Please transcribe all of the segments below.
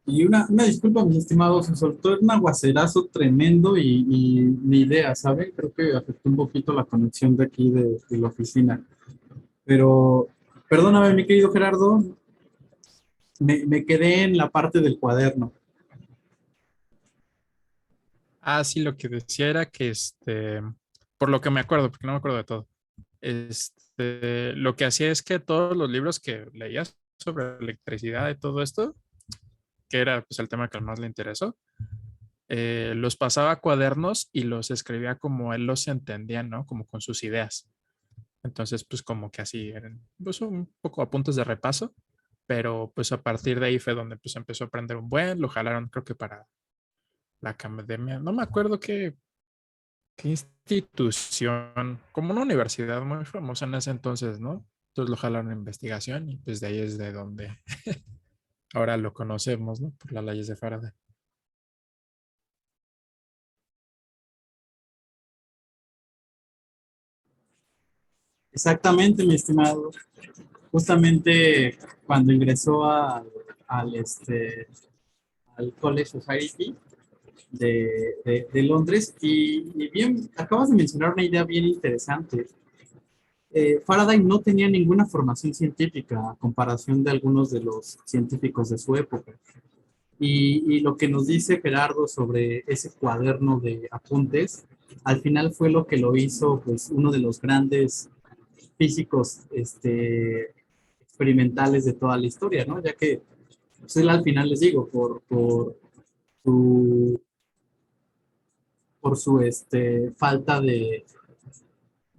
Y una disculpa, mis estimados, se soltó un aguacerazo tremendo y ni idea, ¿saben? Creo que afectó un poquito la conexión de aquí de la oficina. Pero, perdóname, mi querido Gerardo, me quedé en la parte del cuaderno. Ah, sí, lo que decía era que por lo que me acuerdo, porque no me acuerdo de todo, lo que hacía es que todos los libros que leías sobre electricidad y todo esto, que era pues el tema que más le interesó, los pasaba a cuadernos y los escribía como él los entendía, ¿no? Como con sus ideas. Entonces, pues como que así eran, pues un poco apuntes de repaso, pero pues a partir de ahí fue donde pues empezó a aprender un buen, lo jalaron creo que para la academia, no me acuerdo qué institución, como una universidad muy famosa en ese entonces, ¿no? Entonces lo jalaron en investigación y pues de ahí es de donde ahora lo conocemos, ¿no? Por las leyes de Faraday. Exactamente, mi estimado. Justamente cuando ingresó al College Society de Londres, y bien, acabas de mencionar una idea bien interesante. Faraday no tenía ninguna formación científica a comparación de algunos de los científicos de su época. Y lo que nos dice Gerardo sobre ese cuaderno de apuntes, al final fue lo que lo hizo pues, uno de los grandes físicos experimentales de toda la historia, ¿no? Ya que pues, él al final, les digo, su, por su falta de,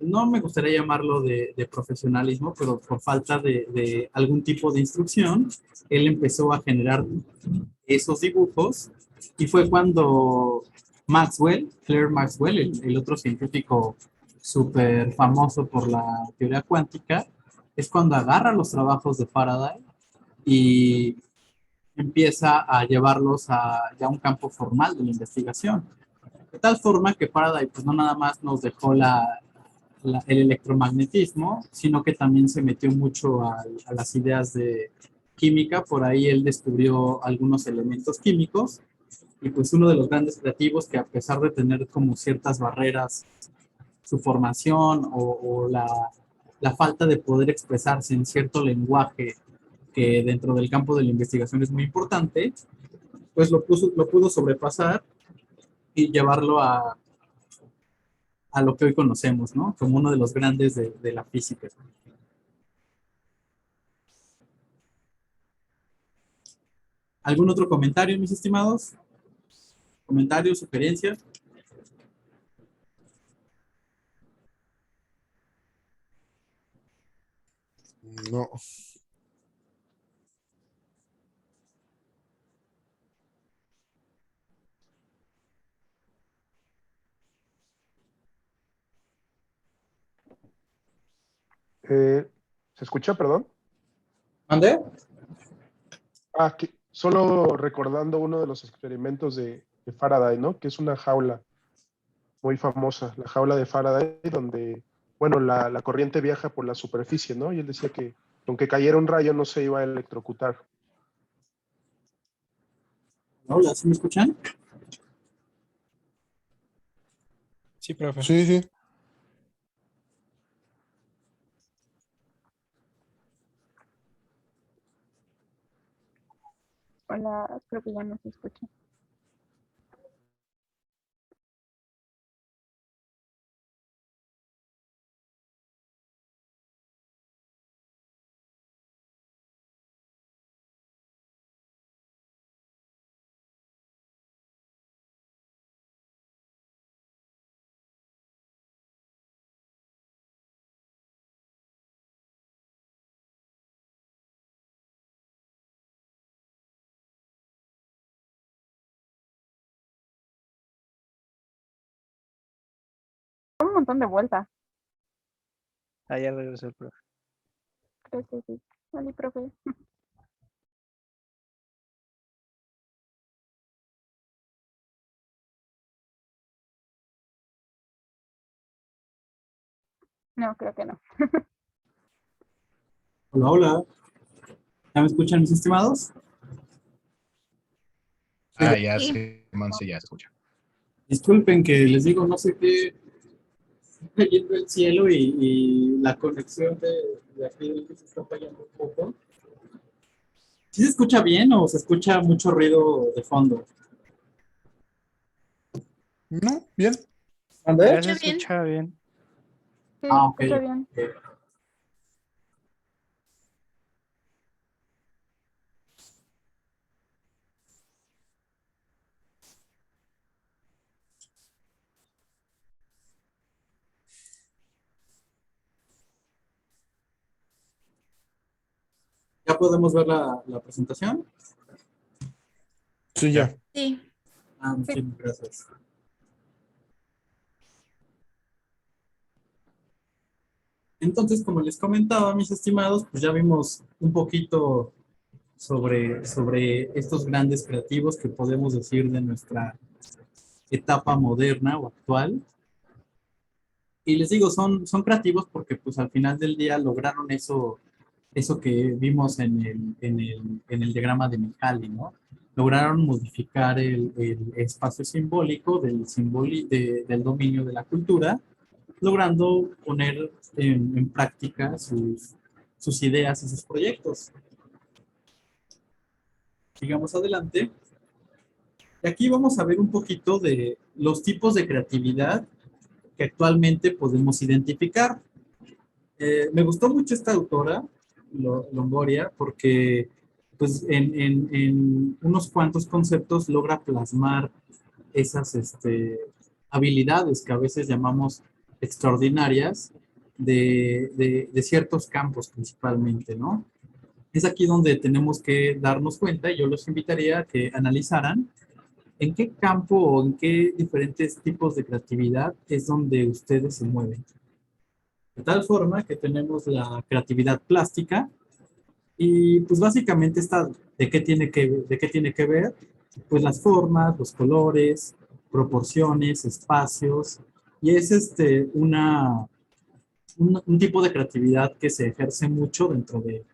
no me gustaría llamarlo de profesionalismo, pero por falta de algún tipo de instrucción, él empezó a generar esos dibujos y fue cuando Maxwell, Claire Maxwell, el otro científico súper famoso por la teoría cuántica, es cuando agarra los trabajos de Faraday y empieza a llevarlos a ya un campo formal de la investigación. De tal forma que Faraday pues no nada más nos dejó el electromagnetismo, sino que también se metió mucho a las ideas de química. Por ahí él descubrió algunos elementos químicos y pues uno de los grandes creativos que a pesar de tener como ciertas barreras, su formación o la falta de poder expresarse en cierto lenguaje que dentro del campo de la investigación es muy importante, pues lo pudo sobrepasar y llevarlo a lo que hoy conocemos, ¿no? Como uno de los grandes de la física. ¿Algún otro comentario, mis estimados? ¿Comentarios, sugerencias? No. Eh, ¿Se escucha, perdón? ¿Mande? Solo recordando uno de los experimentos de Faraday, ¿no? Que es una jaula muy famosa, la jaula de Faraday, donde, bueno, la corriente viaja por la superficie, ¿no? Y él decía que aunque cayera un rayo no se iba a electrocutar. Hola, ¿sí me escuchan? Sí, profe. Sí, sí. Hola, creo que ya no se escucha. Un montón de vueltas. Ah, ya regresó el profe. Creo que sí. Vale, profe. No, creo que no. Hola, hola. ¿Ya me escuchan, mis estimados? Ya Sí. sé, Monse, ya se escucha. Disculpen que les digo, no sé qué, está cayendo el cielo y la conexión de aquí del que se está fallando un poco. ¿Sí se escucha bien o se escucha mucho ruido de fondo? No, bien. Ya ¿Ande? se Escucha bien. escucha bien. Sí, Ah, ok. escucha bien. ¿Ya podemos ver la presentación? Sí, ya. Sí. Muchísimas gracias. Entonces, como les comentaba, mis estimados, pues ya vimos un poquito sobre estos grandes creativos que podemos decir de nuestra etapa moderna o actual. Y les digo, son creativos porque pues al final del día lograron eso que vimos en el diagrama de Mihaly, ¿no? Lograron modificar el espacio simbólico del dominio de la cultura, logrando poner en práctica sus ideas y sus proyectos. Sigamos adelante. Y aquí vamos a ver un poquito de los tipos de creatividad que actualmente podemos identificar. Me gustó mucho esta autora, Longoria, porque pues, en unos cuantos conceptos logra plasmar esas habilidades que a veces llamamos extraordinarias de ciertos campos principalmente, ¿no? Es aquí donde tenemos que darnos cuenta y yo los invitaría a que analizaran en qué campo o en qué diferentes tipos de creatividad es donde ustedes se mueven. De tal forma que tenemos la creatividad plástica y pues básicamente está de qué tiene que ver, pues las formas, los colores, proporciones, espacios y es un tipo de creatividad que se ejerce mucho dentro de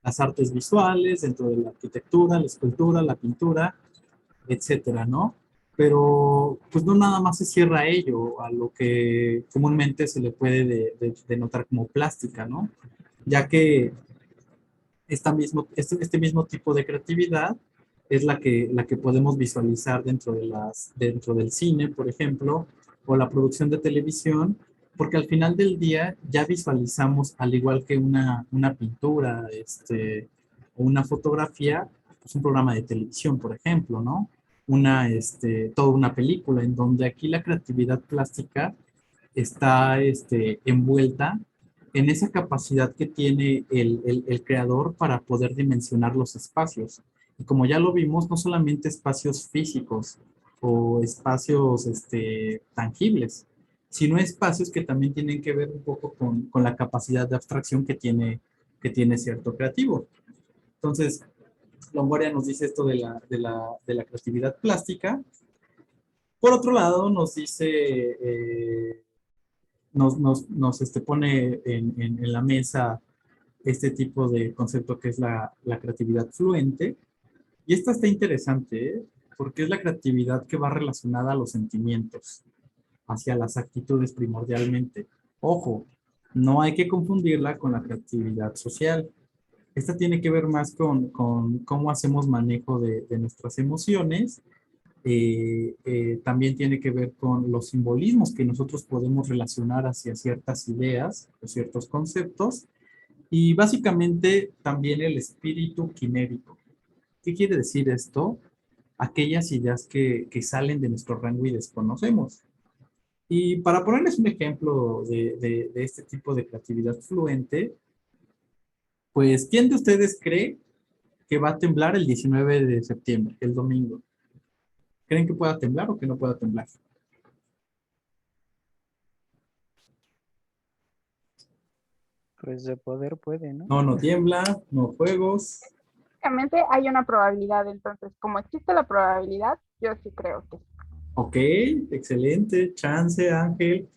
las artes visuales, dentro de la arquitectura, la escultura, la pintura, etcétera, ¿no? Pero pues no nada más se cierra a ello, a lo que comúnmente se le puede denotar como plástica, ¿no? Ya que este mismo tipo de creatividad es la que podemos visualizar dentro del cine, por ejemplo, o la producción de televisión, porque al final del día ya visualizamos, al igual que una pintura, o una fotografía, pues un programa de televisión, por ejemplo, ¿no? Toda una película, en donde aquí la creatividad plástica está envuelta en esa capacidad que tiene el creador para poder dimensionar los espacios. Y como ya lo vimos, no solamente espacios físicos o espacios tangibles, sino espacios que también tienen que ver un poco con la capacidad de abstracción que tiene cierto creativo. Entonces, Longoria nos dice esto de la creatividad plástica. Por otro lado, nos dice nos pone en la mesa este tipo de concepto que es la creatividad fluente. Y esta está interesante, ¿eh? Porque es la creatividad que va relacionada a los sentimientos, hacia las actitudes primordialmente. Ojo, no hay que confundirla con la creatividad social. Esta tiene que ver más con cómo hacemos manejo de nuestras emociones. También tiene que ver con los simbolismos que nosotros podemos relacionar hacia ciertas ideas o ciertos conceptos y básicamente también el espíritu quimérico. ¿Qué quiere decir esto? Aquellas ideas que salen de nuestro rango y desconocemos. Y para ponerles un ejemplo de este tipo de creatividad fluente, pues, ¿quién de ustedes cree que va a temblar el 19 de septiembre, el domingo? ¿Creen que pueda temblar o que no pueda temblar? Pues de poder puede, ¿no? No, no tiembla, no juegos. Básicamente hay una probabilidad, entonces, como existe la probabilidad, yo sí creo que sí. Ok, excelente, chance, Ángel.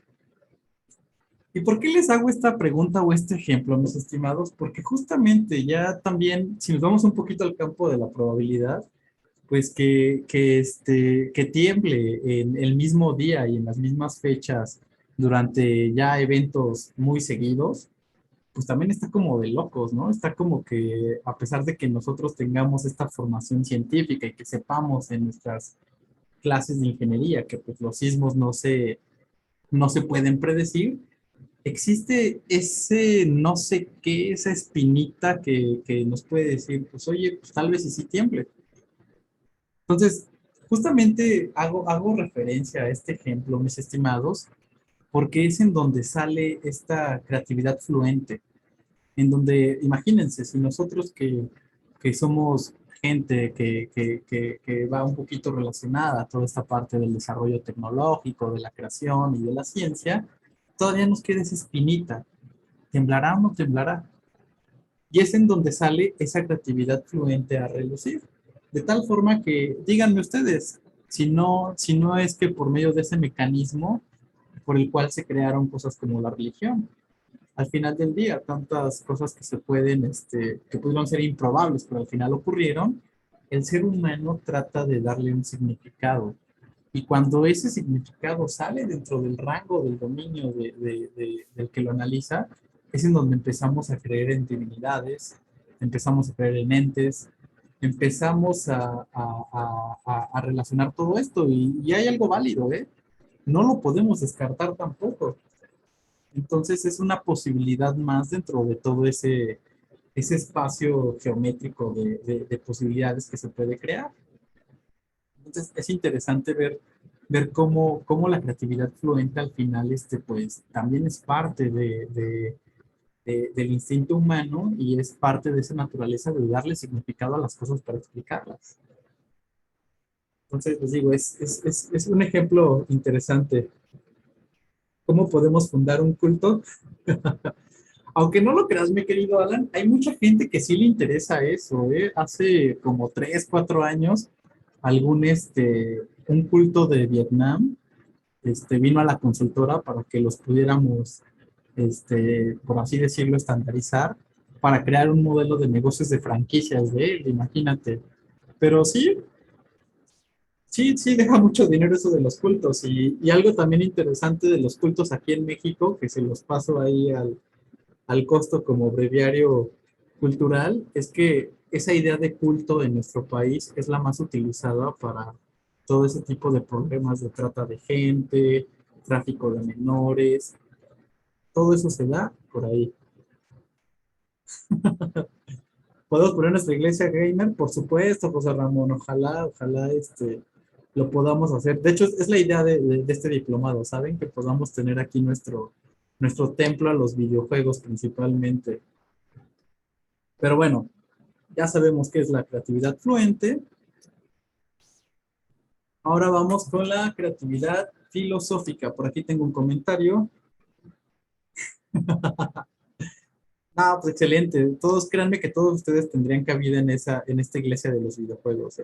¿Y por qué les hago esta pregunta o este ejemplo, mis estimados? Porque justamente ya también, si nos vamos un poquito al campo de la probabilidad, pues que tiemble en el mismo día y en las mismas fechas durante ya eventos muy seguidos, pues también está como de locos, ¿no? Está como que a pesar de que nosotros tengamos esta formación científica y que sepamos en nuestras clases de ingeniería que pues los sismos no se pueden predecir, existe ese no sé qué, esa espinita que nos puede decir, pues oye, pues tal vez y sí tiemble. Entonces, justamente hago referencia a este ejemplo, mis estimados, porque es en donde sale esta creatividad fluente, en donde, imagínense, si nosotros que somos gente que va un poquito relacionada a toda esta parte del desarrollo tecnológico, de la creación y de la ciencia, todavía nos queda esa espinita. ¿Temblará o no temblará? Y es en donde sale esa creatividad fluente a relucir. De tal forma que, díganme ustedes, si no es que por medio de ese mecanismo por el cual se crearon cosas como la religión. Al final del día, tantas cosas que se pueden, que pudieron ser improbables, pero al final ocurrieron, el ser humano trata de darle un significado. Y cuando ese significado sale dentro del rango del dominio del que lo analiza, es en donde empezamos a creer en divinidades, empezamos a creer en entes, empezamos a relacionar todo esto y hay algo válido, ¿eh? No lo podemos descartar tampoco. Entonces es una posibilidad más dentro de todo ese espacio geométrico de posibilidades que se puede crear. Entonces es interesante ver cómo la creatividad fluente al final pues, también es parte del instinto humano y es parte de esa naturaleza de darle significado a las cosas para explicarlas. Entonces, les digo, es un ejemplo interesante. ¿Cómo podemos fundar un culto? Aunque no lo creas, mi querido Alan, hay mucha gente que sí le interesa eso, ¿eh? Hace como 3, 4 años, un culto de Vietnam, vino a la consultora para que los pudiéramos, por así decirlo, estandarizar, para crear un modelo de negocios de franquicias de él, imagínate. Pero sí, sí, deja mucho dinero eso de los cultos. Y algo también interesante de los cultos aquí en México, que se los paso ahí al costo como breviario cultural, es que esa idea de culto en nuestro país es la más utilizada para todo ese tipo de problemas de trata de gente, tráfico de menores, todo eso se da por ahí. ¿Podemos poner nuestra iglesia gamer? Por supuesto, José Ramón, ojalá lo podamos hacer. De hecho, es la idea de este diplomado, ¿saben? Que podamos tener aquí nuestro templo a los videojuegos principalmente. Pero bueno, ya sabemos qué es la creatividad fluente. Ahora vamos con la creatividad filosófica. Por aquí tengo un comentario. Ah, pues excelente. Todos, créanme que todos ustedes tendrían cabida en esta iglesia de los videojuegos.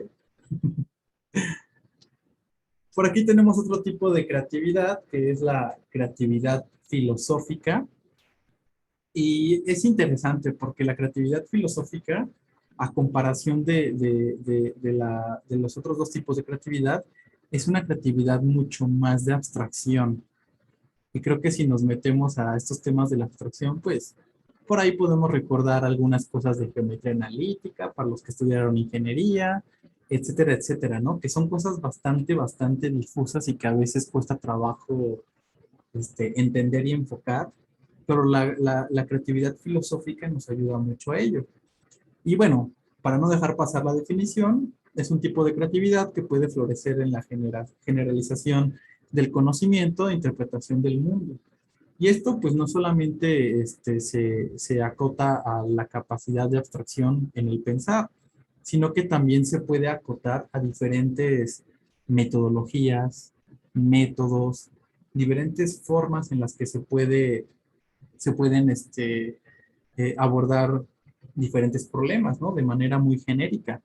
Por aquí tenemos otro tipo de creatividad, que es la creatividad filosófica. Y es interesante porque la creatividad filosófica, a comparación de los otros dos tipos de creatividad, es una creatividad mucho más de abstracción. Y creo que si nos metemos a estos temas de la abstracción, pues por ahí podemos recordar algunas cosas de geometría analítica para los que estudiaron ingeniería, etcétera, etcétera, ¿no? Que son cosas bastante difusas y que a veces cuesta trabajo entender y enfocar, pero la creatividad filosófica nos ayuda mucho a ello. Y bueno, para no dejar pasar la definición, es un tipo de creatividad que puede florecer en la generalización del conocimiento e interpretación del mundo. Y esto pues no solamente se acota a la capacidad de abstracción en el pensar, sino que también se puede acotar a diferentes metodologías, métodos, diferentes formas en las que se pueden abordar diferentes problemas, ¿no? De manera muy genérica.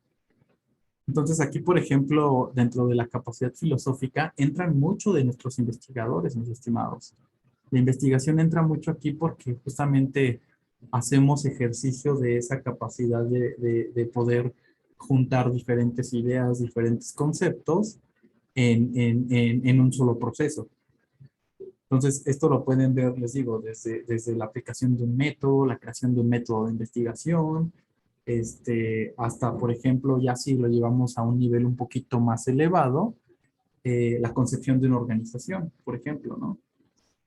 Entonces aquí, por ejemplo, dentro de la capacidad filosófica, entran mucho de nuestros investigadores, mis estimados. La investigación entra mucho aquí porque justamente hacemos ejercicio de esa capacidad de poder juntar diferentes ideas, diferentes conceptos en un solo proceso. Entonces, esto lo pueden ver, les digo, desde la aplicación de un método, la creación de un método de investigación, hasta, por ejemplo, ya si lo llevamos a un nivel un poquito más elevado, la concepción de una organización, por ejemplo, ¿no?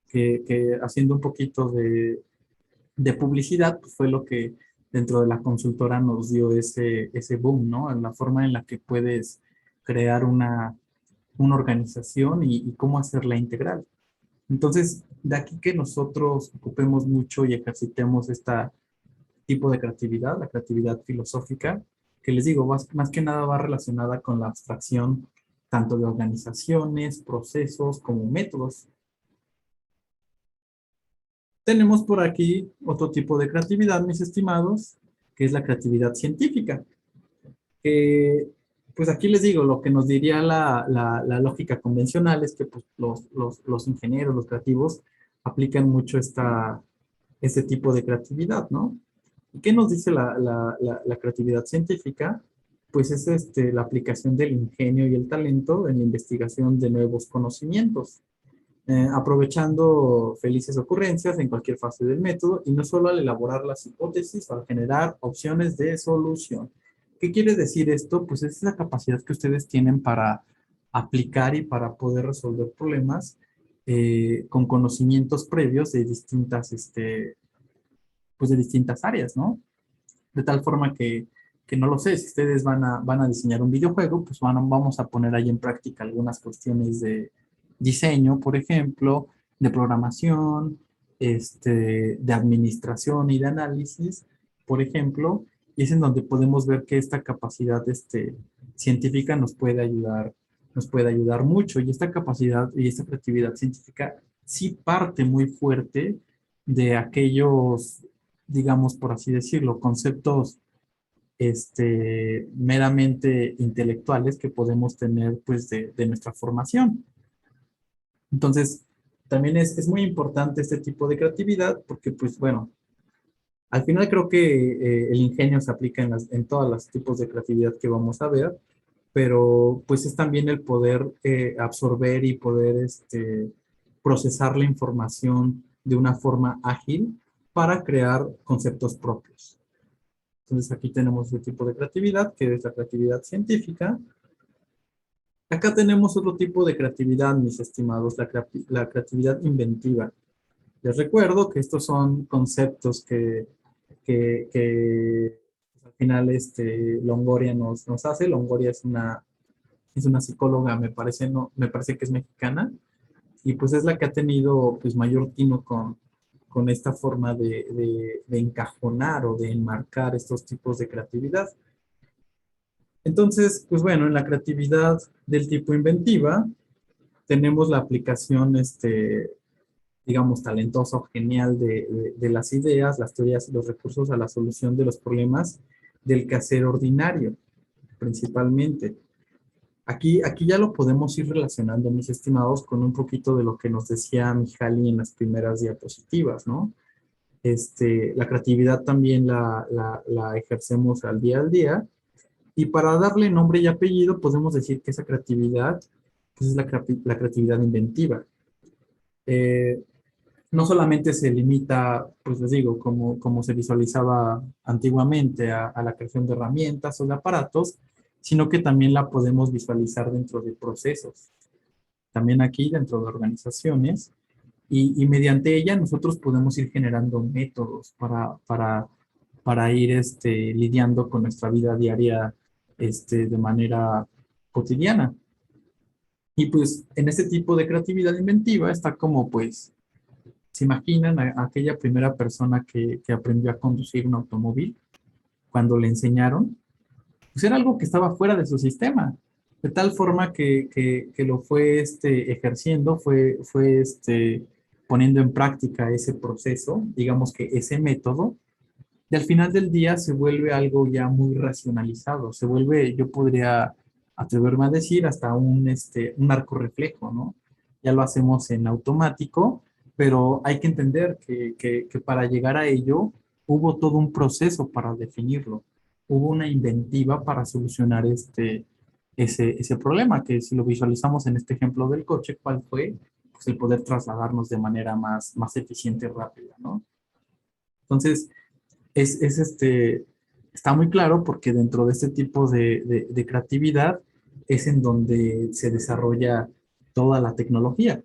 Que haciendo un poquito de publicidad, pues fue lo que dentro de la consultora nos dio ese boom, ¿no? En la forma en la que puedes crear una organización y cómo hacerla integral. Entonces, de aquí que nosotros ocupemos mucho y ejercitemos este tipo de creatividad, la creatividad filosófica, que les digo, más que nada va relacionada con la abstracción tanto de organizaciones, procesos, como métodos. Tenemos por aquí otro tipo de creatividad, mis estimados, que es la creatividad científica. Pues aquí les digo, lo que nos diría la lógica convencional es que pues, los ingenieros, los creativos, aplican mucho este tipo de creatividad, ¿no? ¿Y qué nos dice la creatividad científica? Pues es la aplicación del ingenio y el talento en la investigación de nuevos conocimientos, aprovechando felices ocurrencias en cualquier fase del método y no solo al elaborar las hipótesis o al generar opciones de solución. ¿Qué quiere decir esto? Pues es esa capacidad que ustedes tienen para aplicar y para poder resolver problemas con conocimientos previos de pues de distintas áreas, ¿no? De tal forma que no lo sé, si ustedes van a diseñar un videojuego, pues vamos a poner ahí en práctica algunas cuestiones de diseño, por ejemplo, de programación, de administración y de análisis, por ejemplo, y es en donde podemos ver que esta capacidad científica nos puede ayudar mucho, y esta capacidad y esta creatividad científica sí parte muy fuerte de aquellos, digamos, por así decirlo, conceptos meramente intelectuales que podemos tener pues de nuestra formación. Entonces, también es muy importante este tipo de creatividad porque pues bueno, al final creo que el ingenio se aplica en todos los tipos de creatividad que vamos a ver, pero pues es también el poder absorber y poder procesar la información de una forma ágil para crear conceptos propios. Entonces aquí tenemos ese tipo de creatividad, que es la creatividad científica. Acá tenemos otro tipo de creatividad, mis estimados, la creatividad inventiva. Les recuerdo que estos son conceptos que al final Longoria nos hace. Longoria es una psicóloga, me parece, no, me parece que es mexicana, y pues es la que ha tenido pues mayor tino con esta forma de encajonar o de enmarcar estos tipos de creatividad. Entonces, pues bueno, en la creatividad del tipo inventiva, tenemos la aplicación, digamos, talentosa o genial de las ideas, las teorías y los recursos a la solución de los problemas del quehacer ordinario, principalmente. Aquí ya lo podemos ir relacionando, mis estimados, con un poquito de lo que nos decía Mihaly en las primeras diapositivas, ¿no? La creatividad también la ejercemos al día, y para darle nombre y apellido podemos decir que esa creatividad pues, es la creatividad inventiva. No solamente se limita, pues les digo, como se visualizaba antiguamente a la creación de herramientas o de aparatos, sino que también la podemos visualizar dentro de procesos, también aquí dentro de organizaciones, y mediante ella nosotros podemos ir generando métodos para ir lidiando con nuestra vida diaria de manera cotidiana. Y pues en este tipo de creatividad inventiva está como pues, ¿se imaginan a aquella primera persona que aprendió a conducir un automóvil cuando le enseñaron? Pues era algo que estaba fuera de su sistema, de tal forma que lo fue ejerciendo, fue poniendo en práctica ese proceso, digamos que ese método, y al final del día se vuelve algo ya muy racionalizado, se vuelve, yo podría atreverme a decir, hasta un arco reflejo, ¿no? Ya lo hacemos en automático, pero hay que entender que para llegar a ello hubo todo un proceso para definirlo. hubo una inventiva para solucionar ese problema, que si lo visualizamos en este ejemplo del coche, ¿cuál fue? Pues el poder trasladarnos de manera más eficiente y rápida, ¿no? Entonces, está muy claro porque dentro de este tipo de creatividad es en donde se desarrolla toda la tecnología.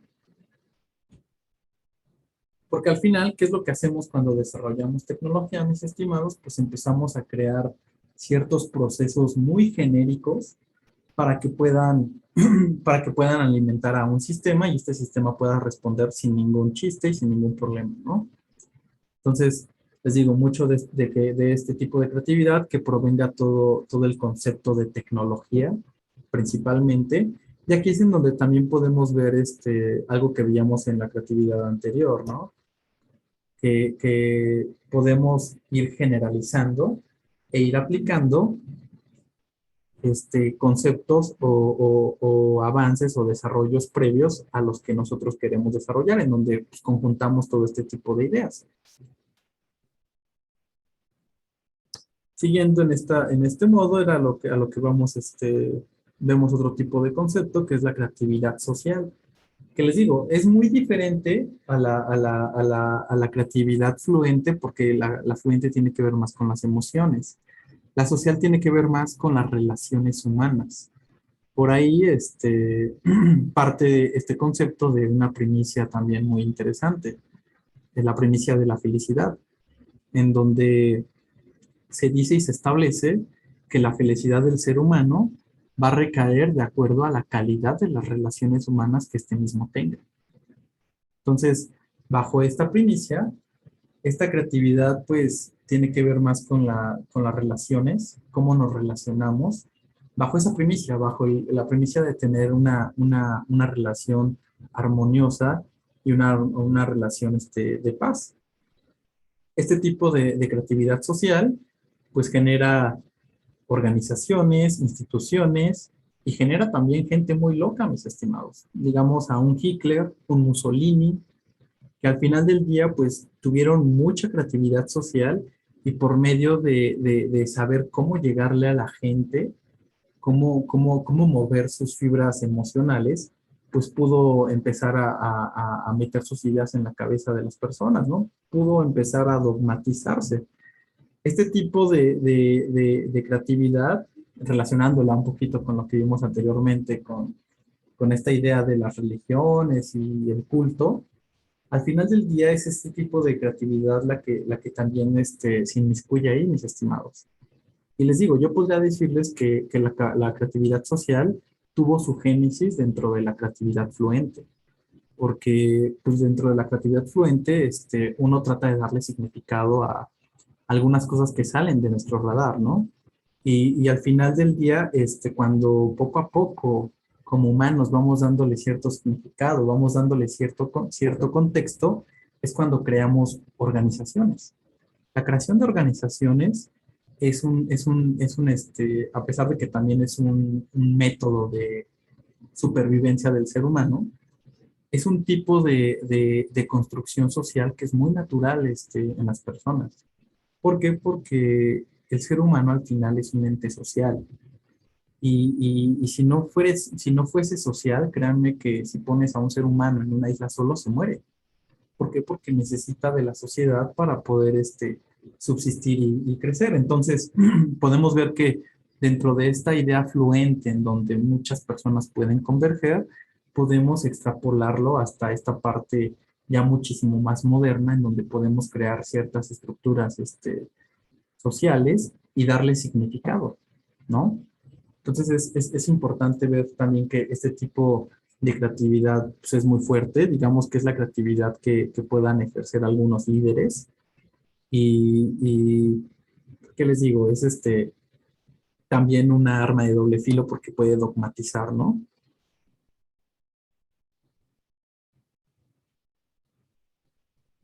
Porque al final, ¿qué es lo que hacemos cuando desarrollamos tecnología, mis estimados? Pues empezamos a crear ciertos procesos muy genéricos para que puedan, para que puedan alimentar a un sistema y este sistema pueda responder sin ningún chiste y sin ningún problema, ¿no? Entonces, les digo, mucho de este tipo de creatividad que provenga todo el concepto de tecnología, principalmente. Y aquí es en donde también podemos ver algo que veíamos en la creatividad anterior, ¿no? Que podemos ir generalizando e ir aplicando conceptos o avances o desarrollos previos a los que nosotros queremos desarrollar, en donde pues, conjuntamos todo este tipo de ideas. Siguiendo en este modo, era a lo que vamos, vemos otro tipo de concepto, que es la creatividad social. Que les digo, es muy diferente a la creatividad fluente, porque la fluente tiene que ver más con las emociones. La social tiene que ver más con las relaciones humanas. Por ahí parte este concepto de una primicia también muy interesante, de la primicia de la felicidad, en donde se dice y se establece que la felicidad del ser humano va a recaer de acuerdo a la calidad de las relaciones humanas que este mismo tenga. Entonces, bajo esta primicia, esta creatividad pues tiene que ver más con las relaciones, cómo nos relacionamos, bajo esa primicia, la primicia de tener una relación armoniosa y una relación de paz. Este tipo de creatividad social pues genera organizaciones, instituciones y genera también gente muy loca, mis estimados. Digamos a un Hitler, un Mussolini, que al final del día pues tuvieron mucha creatividad social y por medio de saber cómo llegarle a la gente, cómo mover sus fibras emocionales, pues pudo empezar a meter sus ideas en la cabeza de las personas, ¿no? Pudo empezar a dogmatizarse. Este tipo de creatividad, relacionándola un poquito con lo que vimos anteriormente, con esta idea de las religiones y el culto, al final del día es este tipo de creatividad la que también se inmiscuye ahí, mis estimados. Y les digo, yo podría decirles que la creatividad social tuvo su génesis dentro de la creatividad fluente, porque pues dentro de la creatividad fluente uno trata de darle significado a algunas cosas que salen de nuestro radar, ¿no? Y al final del día, cuando poco a poco, como humanos, vamos dándole cierto significado, vamos dándole cierto contexto, es cuando creamos organizaciones. La creación de organizaciones a pesar de que también es un método de supervivencia del ser humano, es un tipo de construcción social que es muy natural en las personas. ¿Por qué? Porque el ser humano al final es un ente social. Y si no fuese social, créanme que si pones a un ser humano en una isla solo, se muere. ¿Por qué? Porque necesita de la sociedad para poder subsistir y crecer. Entonces, podemos ver que dentro de esta idea fluente en donde muchas personas pueden converger, podemos extrapolarlo hasta esta parte ya muchísimo más moderna en donde podemos crear ciertas estructuras sociales y darle significado, ¿no? Entonces es importante ver también que este tipo de creatividad pues, es muy fuerte, digamos que es la creatividad que puedan ejercer algunos líderes y ¿qué les digo? Es también una arma de doble filo porque puede dogmatizar, ¿no?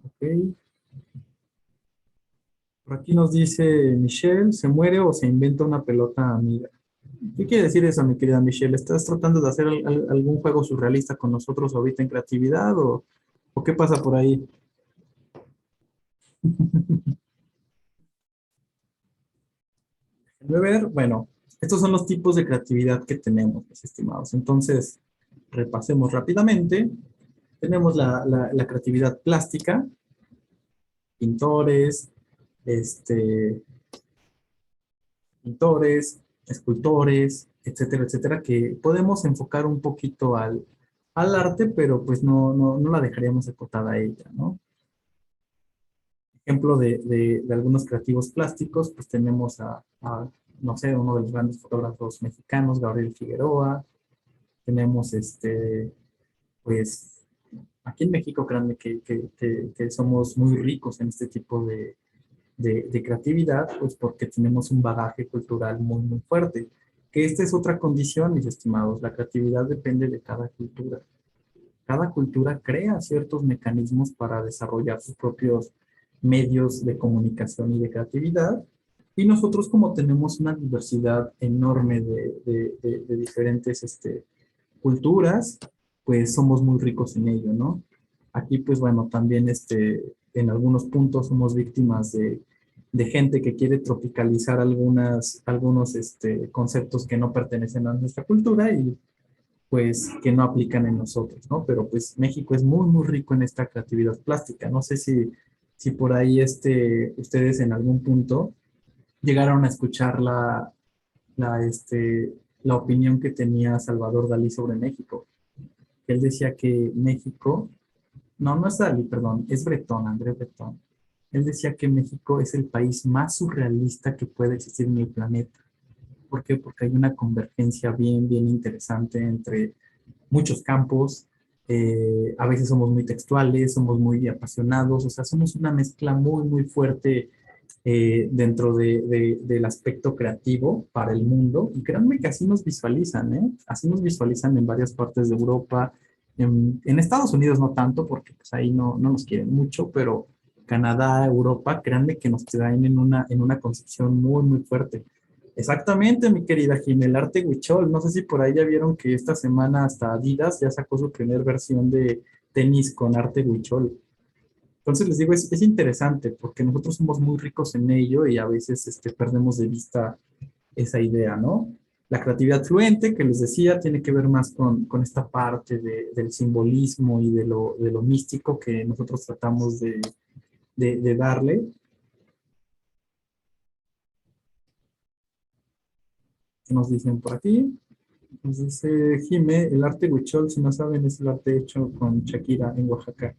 Ok. Por aquí nos dice Michelle, ¿se muere o se inventa una pelota amiga? ¿Qué quiere decir eso, mi querida Michelle? ¿Estás tratando de hacer algún juego surrealista con nosotros ahorita en creatividad o qué pasa por ahí? Ver, bueno, estos son los tipos de creatividad que tenemos, mis estimados. Entonces, repasemos rápidamente. Tenemos la creatividad plástica, pintores, este, pintores, escultores, etcétera, etcétera, que podemos enfocar un poquito al arte, pero pues no la dejaríamos acotada a ella, ¿no? Ejemplo de algunos creativos plásticos, pues tenemos no sé, uno de los grandes fotógrafos mexicanos, Gabriel Figueroa. Tenemos pues aquí en México, créanme que somos muy ricos en este tipo de creatividad, pues porque tenemos un bagaje cultural muy, muy fuerte. Que esta es otra condición, mis estimados. La creatividad depende de cada cultura. Cada cultura crea ciertos mecanismos para desarrollar sus propios medios de comunicación y de creatividad. Y nosotros, como tenemos una diversidad enorme de diferentes culturas, pues somos muy ricos en ello, ¿no? Aquí, pues bueno, también en algunos puntos somos víctimas de gente que quiere tropicalizar algunos conceptos que no pertenecen a nuestra cultura y pues que no aplican en nosotros, ¿no? Pero pues México es muy, muy rico en esta creatividad plástica. No sé si por ahí ustedes en algún punto llegaron a escuchar la, este, la opinión que tenía Salvador Dalí sobre México. Él decía que México, no es Dalí, perdón, es Bretón, André Bretón. Él decía que México es el país más surrealista que puede existir en el planeta. ¿Por qué? Porque hay una convergencia bien, bien interesante entre muchos campos. A veces somos muy textuales, somos muy apasionados, o sea, somos una mezcla muy, muy fuerte dentro del aspecto creativo para el mundo. Y créanme que así nos visualizan, ¿eh? Así nos visualizan en varias partes de Europa. En Estados Unidos no tanto, porque pues ahí no nos quieren mucho, pero Canadá, Europa, créanme que nos traen en una concepción muy, muy fuerte. Exactamente, mi querida Jimé, el arte huichol. No sé si por ahí ya vieron que esta semana hasta Adidas ya sacó su primera versión de tenis con arte huichol. Entonces les digo, es interesante porque nosotros somos muy ricos en ello y a veces perdemos de vista esa idea, ¿no? La creatividad fluente, que les decía, tiene que ver más con esta parte del simbolismo y de lo místico que nosotros tratamos de darle. ¿Qué nos dicen por aquí? Nos dice Jime, el arte huichol, si no saben, es el arte hecho con Shakira en Oaxaca.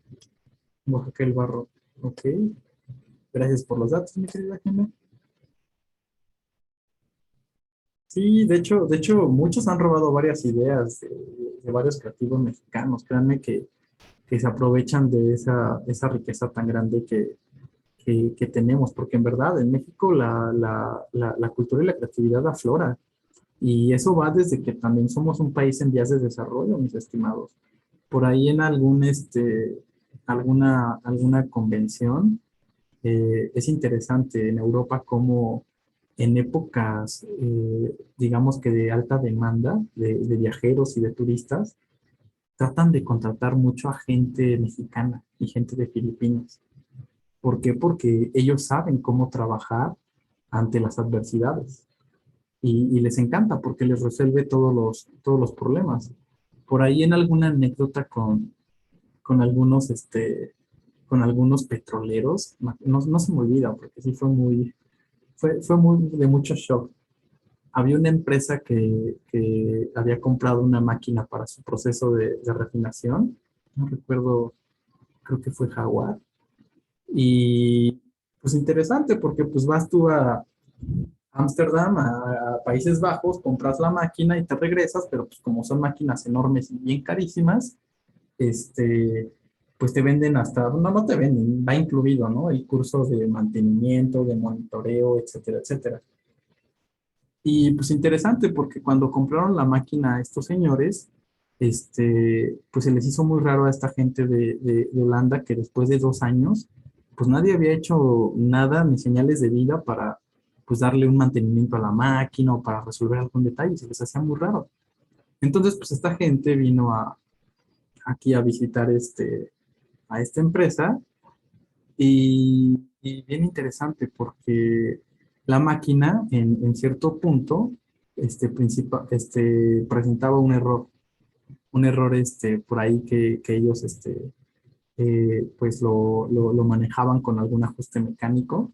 En Oaxaca el barro. Ok. Gracias por los datos, mi querida Jime. Sí, de hecho, muchos han robado varias ideas de varios creativos mexicanos. Créanme que se aprovechan de esa riqueza tan grande que tenemos, porque en verdad en México la cultura y la creatividad aflora. Y eso va desde que también somos un país en vías de desarrollo, mis estimados. Por ahí en alguna convención, es interesante en Europa cómo en épocas, digamos que de alta demanda de viajeros y de turistas, tratan de contratar mucho a gente mexicana y gente de Filipinas. ¿Por qué? Porque ellos saben cómo trabajar ante las adversidades y les encanta porque les resuelve todos los problemas. Por ahí en alguna anécdota con algunos petroleros, no se me olvida porque sí fue muy de mucho shock. Había una empresa que había comprado una máquina para su proceso de refinación, no recuerdo, creo que fue Jaguar, y pues interesante porque pues vas tú a Ámsterdam, a Países Bajos, compras la máquina y te regresas, pero pues como son máquinas enormes y bien carísimas, pues te venden no te venden, va incluido, ¿no? El curso de mantenimiento, de monitoreo, etcétera, etcétera. Y pues interesante porque cuando compraron la máquina a estos señores, pues se les hizo muy raro a esta gente de Holanda que después de 2 años, pues nadie había hecho nada ni señales de vida para pues darle un mantenimiento a la máquina o para resolver algún detalle, se les hacía muy raro. Entonces, pues esta gente vino aquí a visitar a esta empresa y bien interesante porque La máquina, en cierto punto, presentaba un error por ahí que ellos pues lo manejaban con algún ajuste mecánico.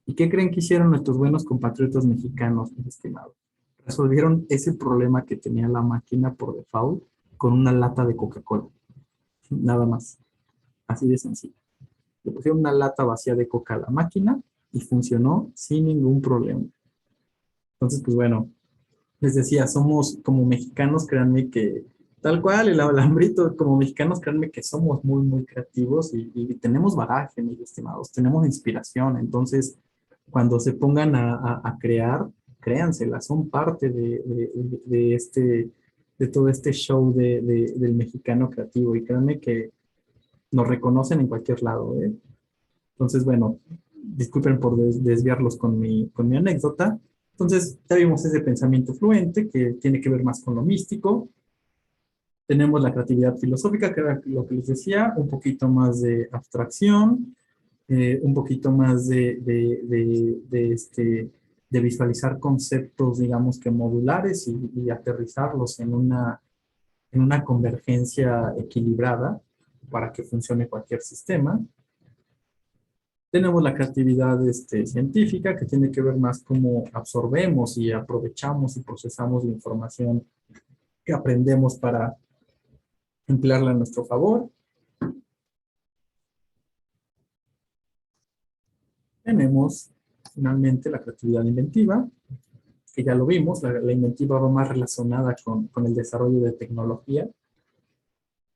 ¿Y qué creen que hicieron nuestros buenos compatriotas mexicanos, mis estimados? Resolvieron ese problema que tenía la máquina por default con una lata de Coca-Cola. Nada más. Así de sencillo. Le pusieron una lata vacía de Coca a la máquina y funcionó sin ningún problema. Entonces, pues bueno, les decía, somos como mexicanos, créanme que, tal cual, el alambrito, como mexicanos, créanme que somos muy, muy creativos y tenemos bagaje, mis estimados, tenemos inspiración. Entonces, cuando se pongan a crear, créansela, son parte de todo este show del mexicano creativo. Y créanme que nos reconocen en cualquier lado, ¿eh? Entonces, bueno, disculpen por desviarlos con mi anécdota. Entonces, ya vimos ese pensamiento fluente que tiene que ver más con lo místico. Tenemos la creatividad filosófica, que era lo que les decía, un poquito más de abstracción, un poquito más de visualizar conceptos, digamos que modulares y aterrizarlos en una convergencia equilibrada para que funcione cualquier sistema. Tenemos la creatividad científica, que tiene que ver más cómo absorbemos y aprovechamos y procesamos la información que aprendemos para emplearla a nuestro favor. Tenemos finalmente la creatividad inventiva, que ya lo vimos, la inventiva va más relacionada con el desarrollo de tecnología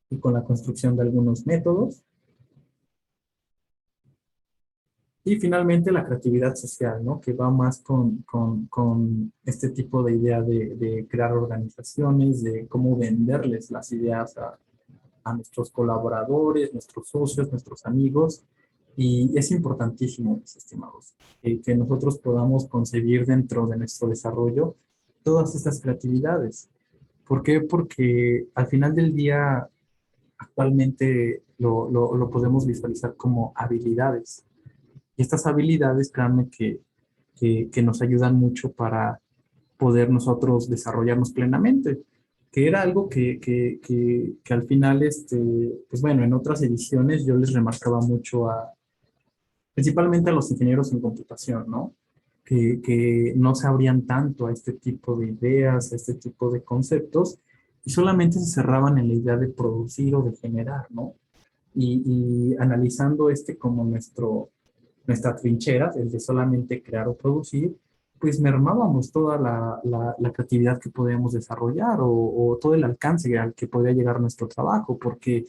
y con la construcción de algunos métodos. Y finalmente la creatividad social, ¿no? Que va más con este tipo de idea de crear organizaciones, de cómo venderles las ideas a nuestros colaboradores, nuestros socios, nuestros amigos. Y es importantísimo, mis estimados, que nosotros podamos concebir dentro de nuestro desarrollo todas estas creatividades. ¿Por qué? Porque al final del día, actualmente lo podemos visualizar como habilidades. Y estas habilidades, créanme que nos ayudan mucho para poder nosotros desarrollarnos plenamente, que era algo que al final, pues bueno, en otras ediciones yo les remarcaba mucho principalmente a los ingenieros en computación, ¿no? Que no se abrían tanto a este tipo de ideas, a este tipo de conceptos, y solamente se cerraban en la idea de producir o de generar, ¿no? Y analizando como nuestra trinchera, el de solamente crear o producir, pues mermábamos toda la creatividad que podíamos desarrollar o todo el alcance al que podía llegar nuestro trabajo, porque,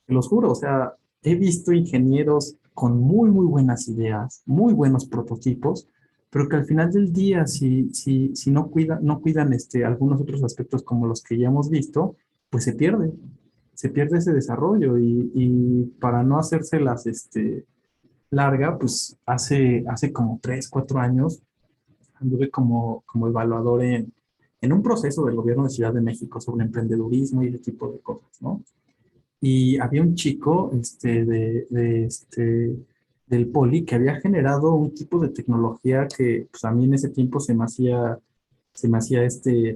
te los juro, o sea, he visto ingenieros con muy, muy buenas ideas, muy buenos prototipos, pero que al final del día, si no cuidan algunos otros aspectos como los que ya hemos visto, pues se pierde ese desarrollo y para no hacérselas larga, pues hace como 3, 4 años anduve como evaluador en un proceso del gobierno de Ciudad de México sobre emprendedurismo y ese tipo de cosas, ¿no? Y había un chico del Poli que había generado un tipo de tecnología que pues, a mí en ese tiempo se me hacía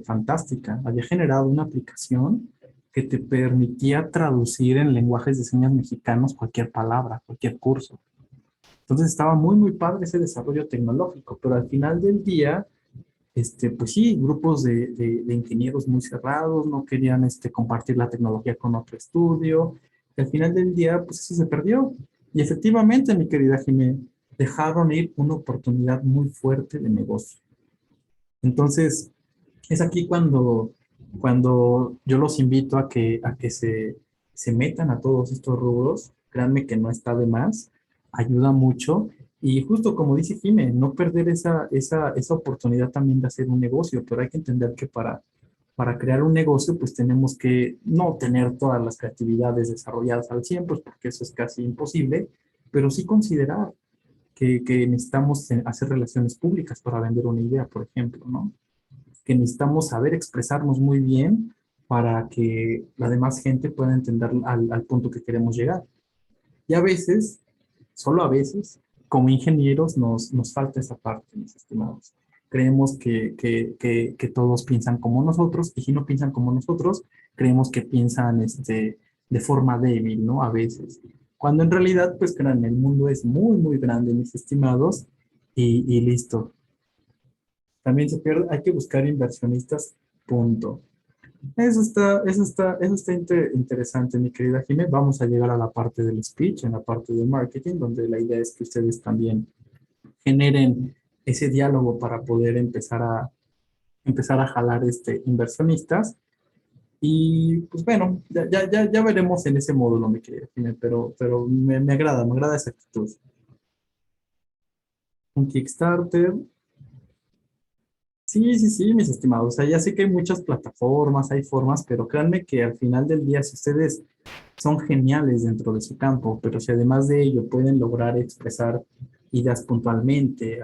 fantástica. Había generado una aplicación que te permitía traducir en lenguajes de señas mexicanos cualquier palabra, cualquier curso. Entonces estaba muy, muy padre ese desarrollo tecnológico, pero al final del día, pues sí, grupos de ingenieros muy cerrados, no querían compartir la tecnología con otro estudio, y al final del día, pues eso se perdió. Y efectivamente, mi querida Jimé, dejaron ir una oportunidad muy fuerte de negocio. Entonces, es aquí cuando yo los invito a que se metan a todos estos rubros. Créanme que no está de más, ayuda mucho. Y justo como dice Jimé, no perder esa oportunidad también de hacer un negocio, pero hay que entender que para crear un negocio, pues tenemos que no tener todas las creatividades desarrolladas al 100, pues porque eso es casi imposible, pero sí considerar que necesitamos hacer relaciones públicas para vender una idea, por ejemplo, ¿no? Que necesitamos saber expresarnos muy bien para que la demás gente pueda entender al punto que queremos llegar. Y a veces, solo a veces, como ingenieros nos falta esa parte, mis estimados. Creemos que todos piensan como nosotros, y si no piensan como nosotros, creemos que piensan de forma débil, ¿no? A veces. Cuando en realidad, pues créanme, el mundo es muy, muy grande, mis estimados, y listo. También se pierde, hay que buscar inversionistas, punto. Eso está interesante, mi querida Jimé. Vamos a llegar a la parte del speech, en la parte de marketing, donde la idea es que ustedes también generen ese diálogo para poder empezar a jalar inversionistas. Y pues bueno, ya veremos en ese módulo, mi querida Jimé, pero me agrada esa actitud. Un Kickstarter. Sí, sí, sí, mis estimados. O sea, ya sé que hay muchas plataformas, hay formas, pero créanme que al final del día, si ustedes son geniales dentro de su campo, pero si además de ello pueden lograr expresar ideas puntualmente,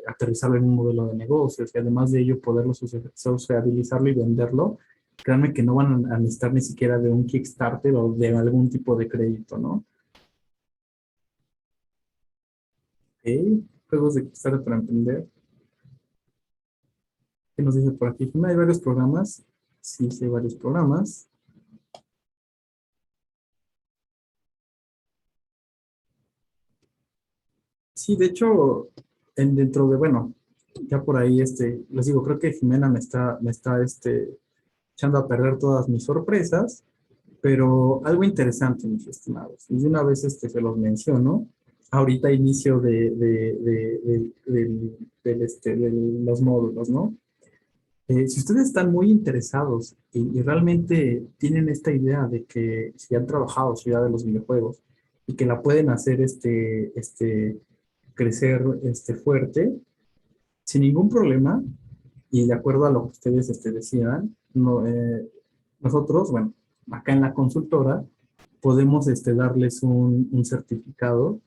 aterrizarlo en un modelo de negocios y además de ello poderlo sociabilizarlo y venderlo, créanme que no van a necesitar ni siquiera de un Kickstarter o de algún tipo de crédito, ¿no? Ok, juegos de Kickstarter para emprender. ¿Qué nos dice por aquí? Hay varios programas. Sí, sí, hay varios programas. Sí, de hecho, dentro de, bueno, ya por ahí, les digo, creo que Jimena me está echando a perder todas mis sorpresas, pero algo interesante, mis estimados, y de una vez se los menciono, ahorita inicio de los módulos, ¿no? Si ustedes están muy interesados y realmente tienen esta idea de que si han trabajado Ciudad de los Videojuegos y que la pueden hacer crecer fuerte, sin ningún problema y de acuerdo a lo que ustedes decidan, no, nosotros, bueno, acá en la consultora podemos darles un certificado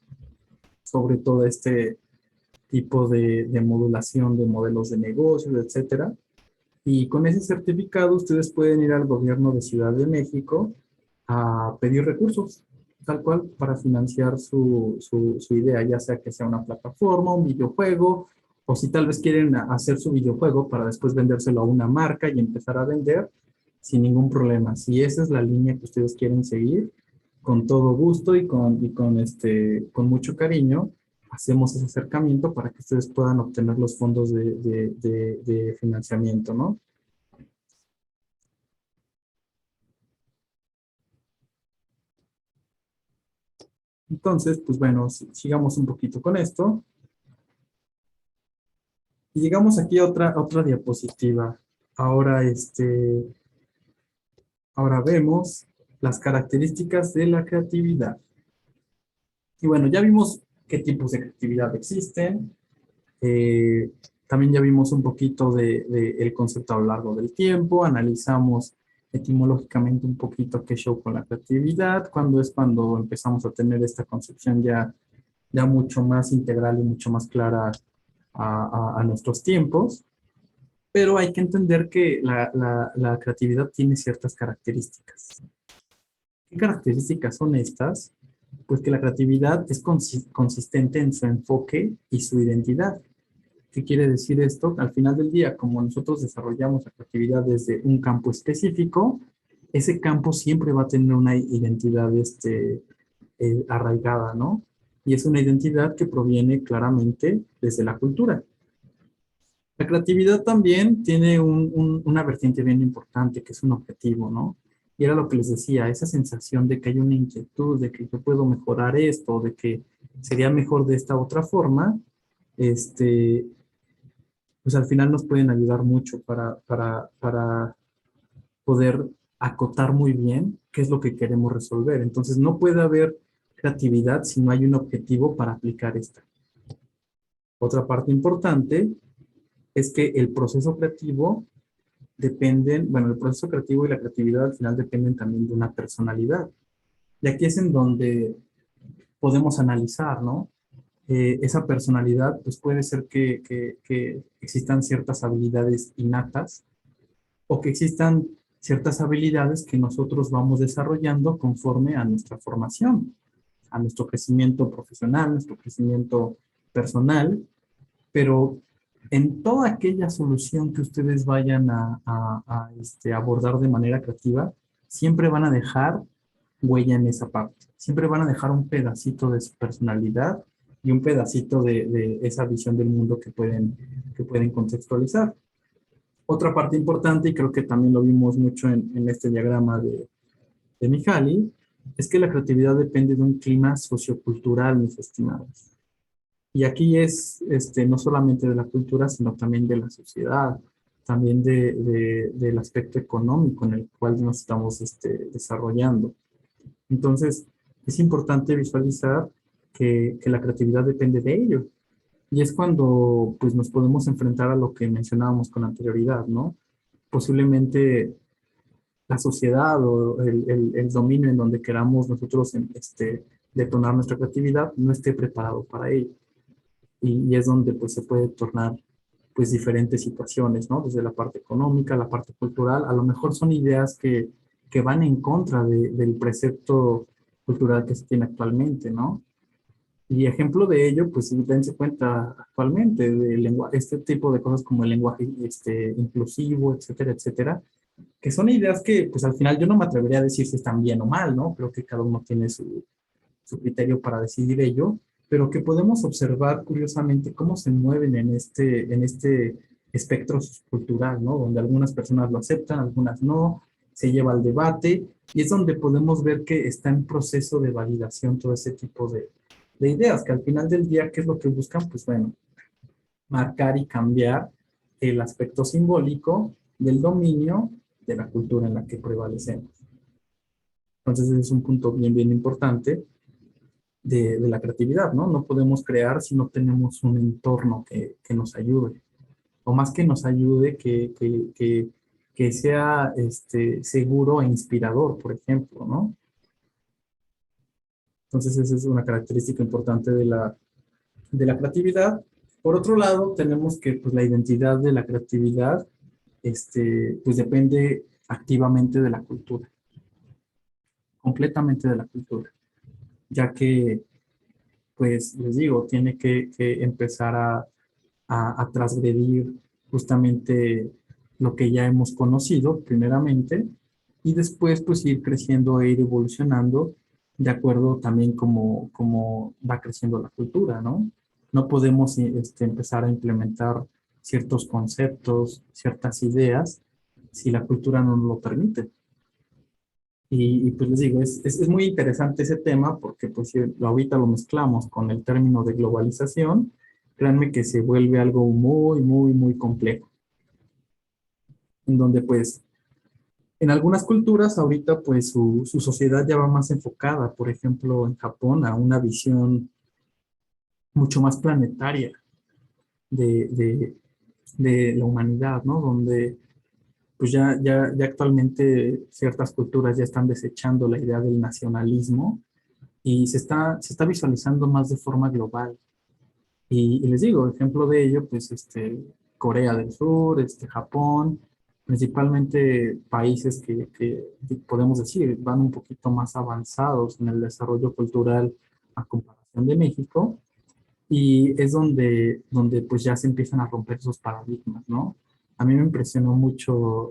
sobre todo este tipo de modulación de modelos de negocios, etcétera. Y con ese certificado ustedes pueden ir al gobierno de Ciudad de México a pedir recursos, tal cual, para financiar su idea, ya sea que sea una plataforma, un videojuego, o si tal vez quieren hacer su videojuego para después vendérselo a una marca y empezar a vender sin ningún problema. Si esa es la línea que ustedes quieren seguir, con todo gusto y con mucho cariño, hacemos ese acercamiento para que ustedes puedan obtener los fondos de financiamiento, ¿no? Entonces, pues bueno, sigamos un poquito con esto. Y llegamos aquí a otra diapositiva. Ahora, ahora vemos las características de la creatividad. Y bueno, ya vimos qué tipos de creatividad existen. También ya vimos un poquito el concepto a lo largo del tiempo. Analizamos etimológicamente un poquito qué show con la creatividad, cuando empezamos a tener esta concepción ya mucho más integral y mucho más clara a nuestros tiempos, pero hay que entender que la creatividad tiene ciertas características. ¿Qué características son estas? Pues que la creatividad es consistente en su enfoque y su identidad. ¿Qué quiere decir esto? Al final del día, como nosotros desarrollamos la creatividad desde un campo específico, ese campo siempre va a tener una identidad arraigada, ¿no? Y es una identidad que proviene claramente desde la cultura. La creatividad también tiene una vertiente bien importante, que es un objetivo, ¿no? Y era lo que les decía, esa sensación de que hay una inquietud, de que yo puedo mejorar esto, de que sería mejor de esta otra forma, pues al final nos pueden ayudar mucho para poder acotar muy bien qué es lo que queremos resolver. Entonces, no puede haber creatividad si no hay un objetivo para aplicar esta. Otra parte importante es que el proceso creativo el proceso creativo y la creatividad al final dependen también de una personalidad. Y aquí es en donde podemos analizar, ¿no? Esa personalidad, pues puede ser que existan ciertas habilidades innatas o que existan ciertas habilidades que nosotros vamos desarrollando conforme a nuestra formación, a nuestro crecimiento profesional, nuestro crecimiento personal, pero en toda aquella solución que ustedes vayan a abordar de manera creativa, siempre van a dejar huella en esa parte. Siempre van a dejar un pedacito de su personalidad y un pedacito de esa visión del mundo que pueden contextualizar. Otra parte importante, y creo que también lo vimos mucho en este diagrama de Mihaly, es que la creatividad depende de un clima sociocultural, mis estimados. Y aquí es no solamente de la cultura, sino también de la sociedad, también del aspecto económico en el cual nos estamos desarrollando. Entonces, es importante visualizar que la creatividad depende de ello. Y es cuando pues, nos podemos enfrentar a lo que mencionábamos con anterioridad, ¿no? Posiblemente la sociedad o el dominio en donde queramos nosotros detonar nuestra creatividad no esté preparado para ello. Y es donde pues, se puede tornar pues, diferentes situaciones, ¿no? Desde la parte económica, la parte cultural, a lo mejor son ideas que van en contra del precepto cultural que se tiene actualmente, ¿no? Y ejemplo de ello, pues dense cuenta actualmente de este tipo de cosas como el lenguaje inclusivo, etcétera, etcétera, que son ideas que pues al final yo no me atrevería a decir si están bien o mal, ¿no? Creo que cada uno tiene su criterio para decidir ello, pero que podemos observar curiosamente cómo se mueven en este espectro cultural, ¿no? Donde algunas personas lo aceptan, algunas no, se lleva al debate, y es donde podemos ver que está en proceso de validación todo ese tipo de ideas, que al final del día, ¿qué es lo que buscan? Pues bueno, marcar y cambiar el aspecto simbólico del dominio de la cultura en la que prevalecemos. Entonces, ese es un punto bien, bien importante de la creatividad, ¿no? No podemos crear si no tenemos un entorno que nos ayude, o más que nos ayude, que sea seguro e inspirador, por ejemplo, ¿no? Entonces, esa es una característica importante de la creatividad. Por otro lado, tenemos que pues, la identidad de la creatividad pues depende activamente de la cultura, completamente de la cultura, ya que, pues les digo, tiene que empezar a transgredir justamente lo que ya hemos conocido primeramente y después pues ir creciendo e ir evolucionando de acuerdo también como va creciendo la cultura, ¿no? No podemos empezar a implementar ciertos conceptos, ciertas ideas, si la cultura no nos lo permite. Y pues les digo, es muy interesante ese tema porque pues si ahorita lo mezclamos con el término de globalización, créanme que se vuelve algo muy, muy, muy complejo. En donde pues en algunas culturas ahorita pues su sociedad ya va más enfocada, por ejemplo en Japón, a una visión mucho más planetaria de, de, de la humanidad, ¿no? Donde pues ya actualmente ciertas culturas ya están desechando la idea del nacionalismo y se está visualizando más de forma global. Y les digo, ejemplo de ello, pues Corea del Sur, Japón, principalmente países que podemos decir van un poquito más avanzados en el desarrollo cultural a comparación de México, y es donde pues ya se empiezan a romper esos paradigmas, ¿no? A mí me impresionó mucho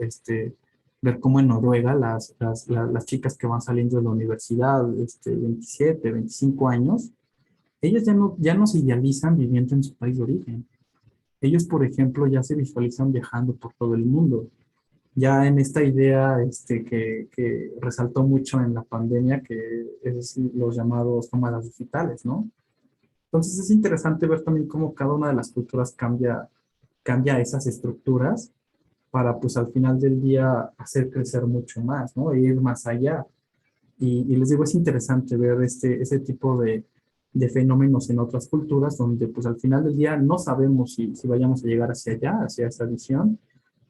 ver cómo en Noruega las chicas que van saliendo de la universidad, 27, 25 años, ellas ya no se idealizan viviendo en su país de origen. Ellos, por ejemplo, ya se visualizan viajando por todo el mundo. Ya en esta idea que resaltó mucho en la pandemia, que es los llamados nómadas digitales, ¿no? Entonces es interesante ver también cómo cada una de las culturas cambia esas estructuras para pues al final del día hacer crecer mucho más, ¿no? E ir más allá. Y les digo, es interesante ver ese tipo de fenómenos en otras culturas donde pues al final del día no sabemos si vayamos a llegar hacia allá, hacia esa visión,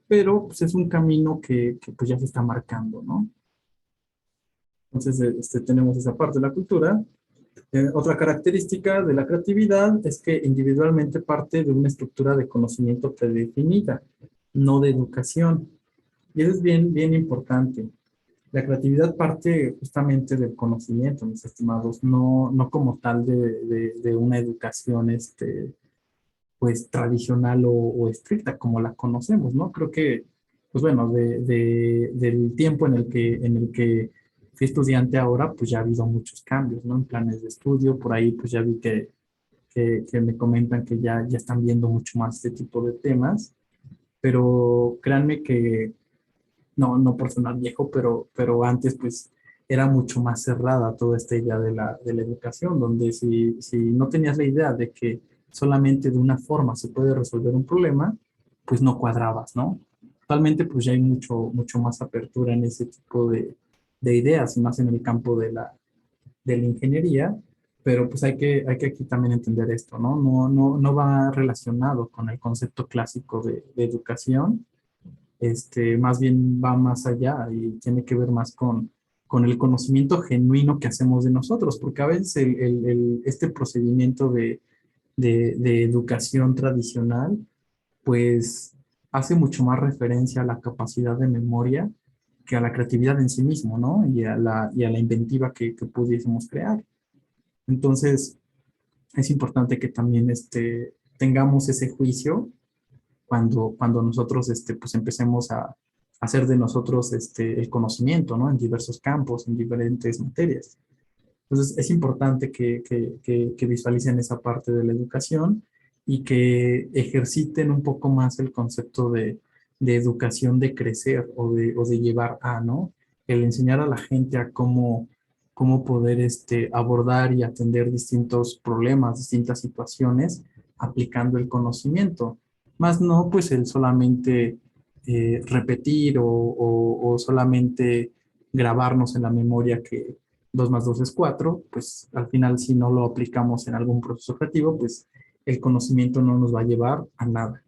pero pues es un camino que pues ya se está marcando, ¿no? Entonces tenemos esa parte de la cultura. Otra característica de la creatividad es que individualmente parte de una estructura de conocimiento predefinida, no de educación. Y eso es bien, bien importante. La creatividad parte justamente del conocimiento, mis estimados, no como tal de una educación pues tradicional o estricta como la conocemos, ¿no? Creo que, pues bueno, del tiempo en el que fui estudiante ahora, pues ya ha habido muchos cambios, ¿no? En planes de estudio, por ahí pues ya vi que me comentan que ya están viendo mucho más este tipo de temas, pero créanme que no por sonar viejo, pero antes pues era mucho más cerrada toda esta idea de la educación, donde si no tenías la idea de que solamente de una forma se puede resolver un problema, pues no cuadrabas, ¿no? Actualmente pues ya hay mucho más apertura en ese tipo de ideas, y más en el campo de la ingeniería, pero pues hay que aquí también entender esto, ¿no? No va relacionado con el concepto clásico de educación, más bien va más allá y tiene que ver más con el conocimiento genuino que hacemos de nosotros, porque a veces este procedimiento de educación tradicional, pues hace mucho más referencia a la capacidad de memoria que a la creatividad en sí mismo, ¿no? Y a la inventiva que pudiésemos crear. Entonces, es importante que también tengamos ese juicio cuando nosotros pues empecemos a hacer de nosotros el conocimiento, ¿no? En diversos campos, en diferentes materias. Entonces, es importante que visualicen esa parte de la educación y que ejerciten un poco más el concepto de educación de crecer o de llevar a, ¿no? El enseñar a la gente a cómo poder abordar y atender distintos problemas, distintas situaciones, aplicando el conocimiento. Más no, pues el solamente repetir o solamente grabarnos en la memoria que 2 más 2 es 4, pues al final si no lo aplicamos en algún proceso creativo, pues el conocimiento no nos va a llevar a nada.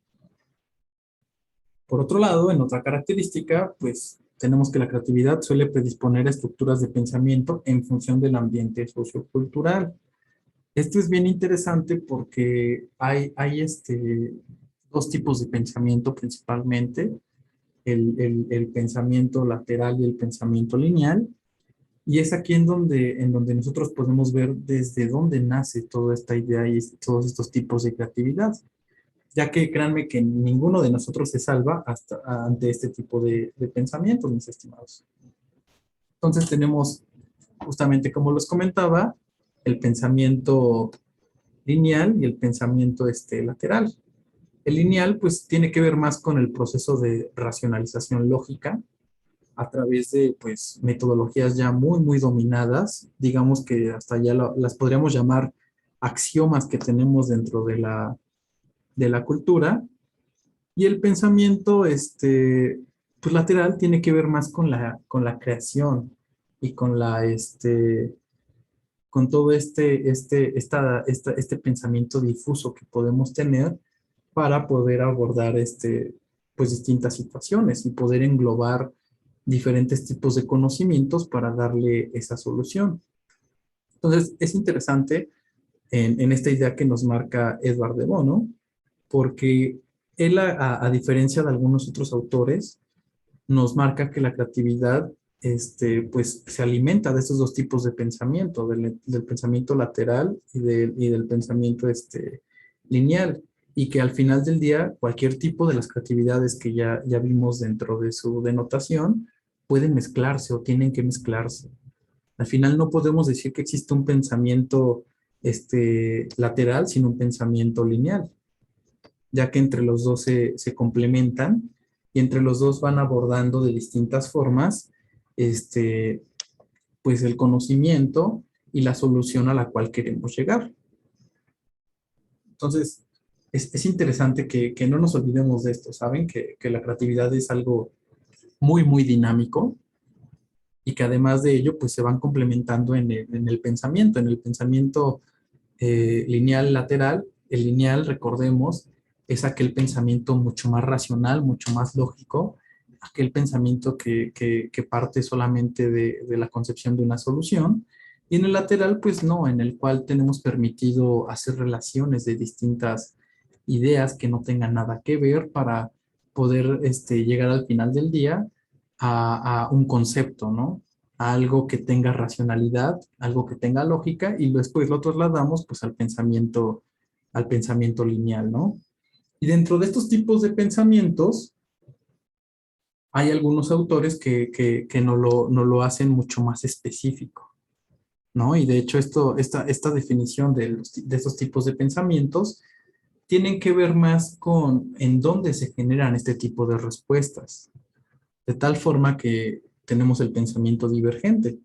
Por otro lado, en otra característica, pues tenemos que la creatividad suele predisponer a estructuras de pensamiento en función del ambiente sociocultural. Esto es bien interesante porque hay dos tipos de pensamiento principalmente, el pensamiento lateral y el pensamiento lineal. Y es aquí en donde nosotros podemos ver desde dónde nace toda esta idea y todos estos tipos de creatividad, ya que créanme que ninguno de nosotros se salva ante este tipo de pensamientos, mis estimados. Entonces tenemos, justamente como les comentaba, el pensamiento lineal y el pensamiento lateral. El lineal pues tiene que ver más con el proceso de racionalización lógica, a través de pues metodologías ya muy dominadas, digamos que hasta ya las podríamos llamar axiomas que tenemos dentro de la cultura. Y el pensamiento pues lateral tiene que ver más con la creación y con todo este pensamiento difuso que podemos tener para poder abordar pues distintas situaciones y poder englobar diferentes tipos de conocimientos para darle esa solución. Entonces, es interesante en esta idea que nos marca Edward de Bono, porque él, a diferencia de algunos otros autores, nos marca que la creatividad pues, se alimenta de estos dos tipos de pensamiento, del pensamiento lateral y del pensamiento lineal, y que al final del día cualquier tipo de las creatividades que ya vimos dentro de su denotación pueden mezclarse o tienen que mezclarse. Al final no podemos decir que existe un pensamiento lateral sin un pensamiento lineal, ya que entre los dos se complementan y entre los dos van abordando de distintas formas pues el conocimiento y la solución a la cual queremos llegar. Entonces, es interesante que no nos olvidemos de esto, ¿saben? Que la creatividad es algo muy dinámico y que además de ello, pues se van complementando en el pensamiento lineal lateral. El lineal, recordemos, es aquel pensamiento mucho más racional, mucho más lógico, aquel pensamiento que parte solamente de la concepción de una solución. Y en el lateral, pues no, en el cual tenemos permitido hacer relaciones de distintas ideas que no tengan nada que ver para poder llegar al final del día a un concepto, ¿no? A algo que tenga racionalidad, algo que tenga lógica, y después lo trasladamos pues al pensamiento lineal, ¿no? Y dentro de estos tipos de pensamientos, hay algunos autores que no lo hacen mucho más específico, ¿no? Y de hecho esta definición de estos tipos de pensamientos tienen que ver más con en dónde se generan este tipo de respuestas. De tal forma que tenemos el pensamiento divergente,